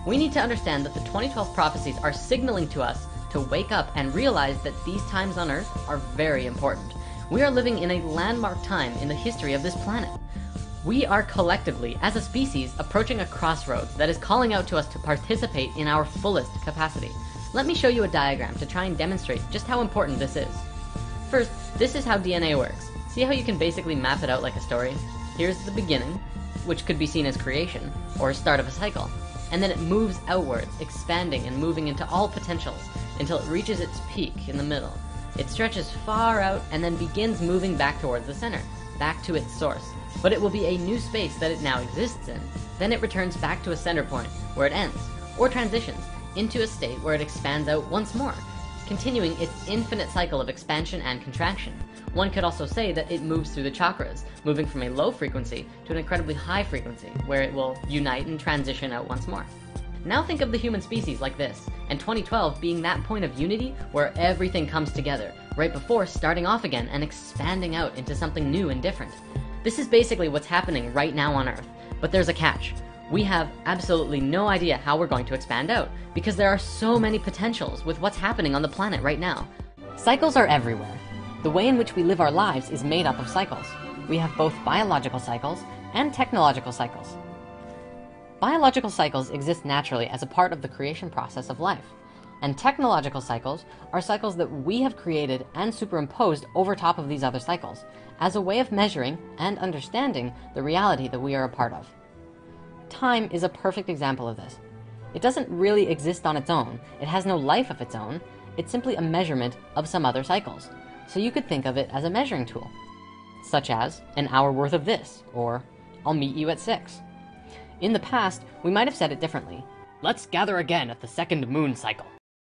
We need to understand that the 2012 prophecies are signaling to us to wake up and realize that these times on Earth are very important. We are living in a landmark time in the history of this planet. We are collectively, as a species, approaching a crossroads that is calling out to us to participate in our fullest capacity. Let me show you a diagram to try and demonstrate just how important this is. First, this is how DNA works. See how you can basically map it out like a story? Here's the beginning, which could be seen as creation, or start of a cycle. And then it moves outwards, expanding and moving into all potentials, until it reaches its peak in the middle. It stretches far out and then begins moving back towards the center, back to its source. But it will be a new space that it now exists in. Then it returns back to a center point, where it ends, or transitions, into a state where it expands out once more, continuing its infinite cycle of expansion and contraction. One could also say that it moves through the chakras, moving from a low frequency to an incredibly high frequency, where it will unite and transition out once more. Now think of the human species like this, and 2012 being that point of unity where everything comes together, right before starting off again and expanding out into something new and different. This is basically what's happening right now on Earth, but there's a catch. We have absolutely no idea how we're going to expand out, because there are so many potentials with what's happening on the planet right now. Cycles are everywhere. The way in which we live our lives is made up of cycles. We have both biological cycles and technological cycles. Biological cycles exist naturally as a part of the creation process of life, and technological cycles are cycles that we have created and superimposed over top of these other cycles, as a way of measuring and understanding the reality that we are a part of. Time is a perfect example of this. It doesn't really exist on its own. It has no life of its own. It's simply a measurement of some other cycles. So you could think of it as a measuring tool, such as an hour worth of this, or I'll meet you at 6. In the past, we might have said it differently. Let's gather again at the second moon cycle.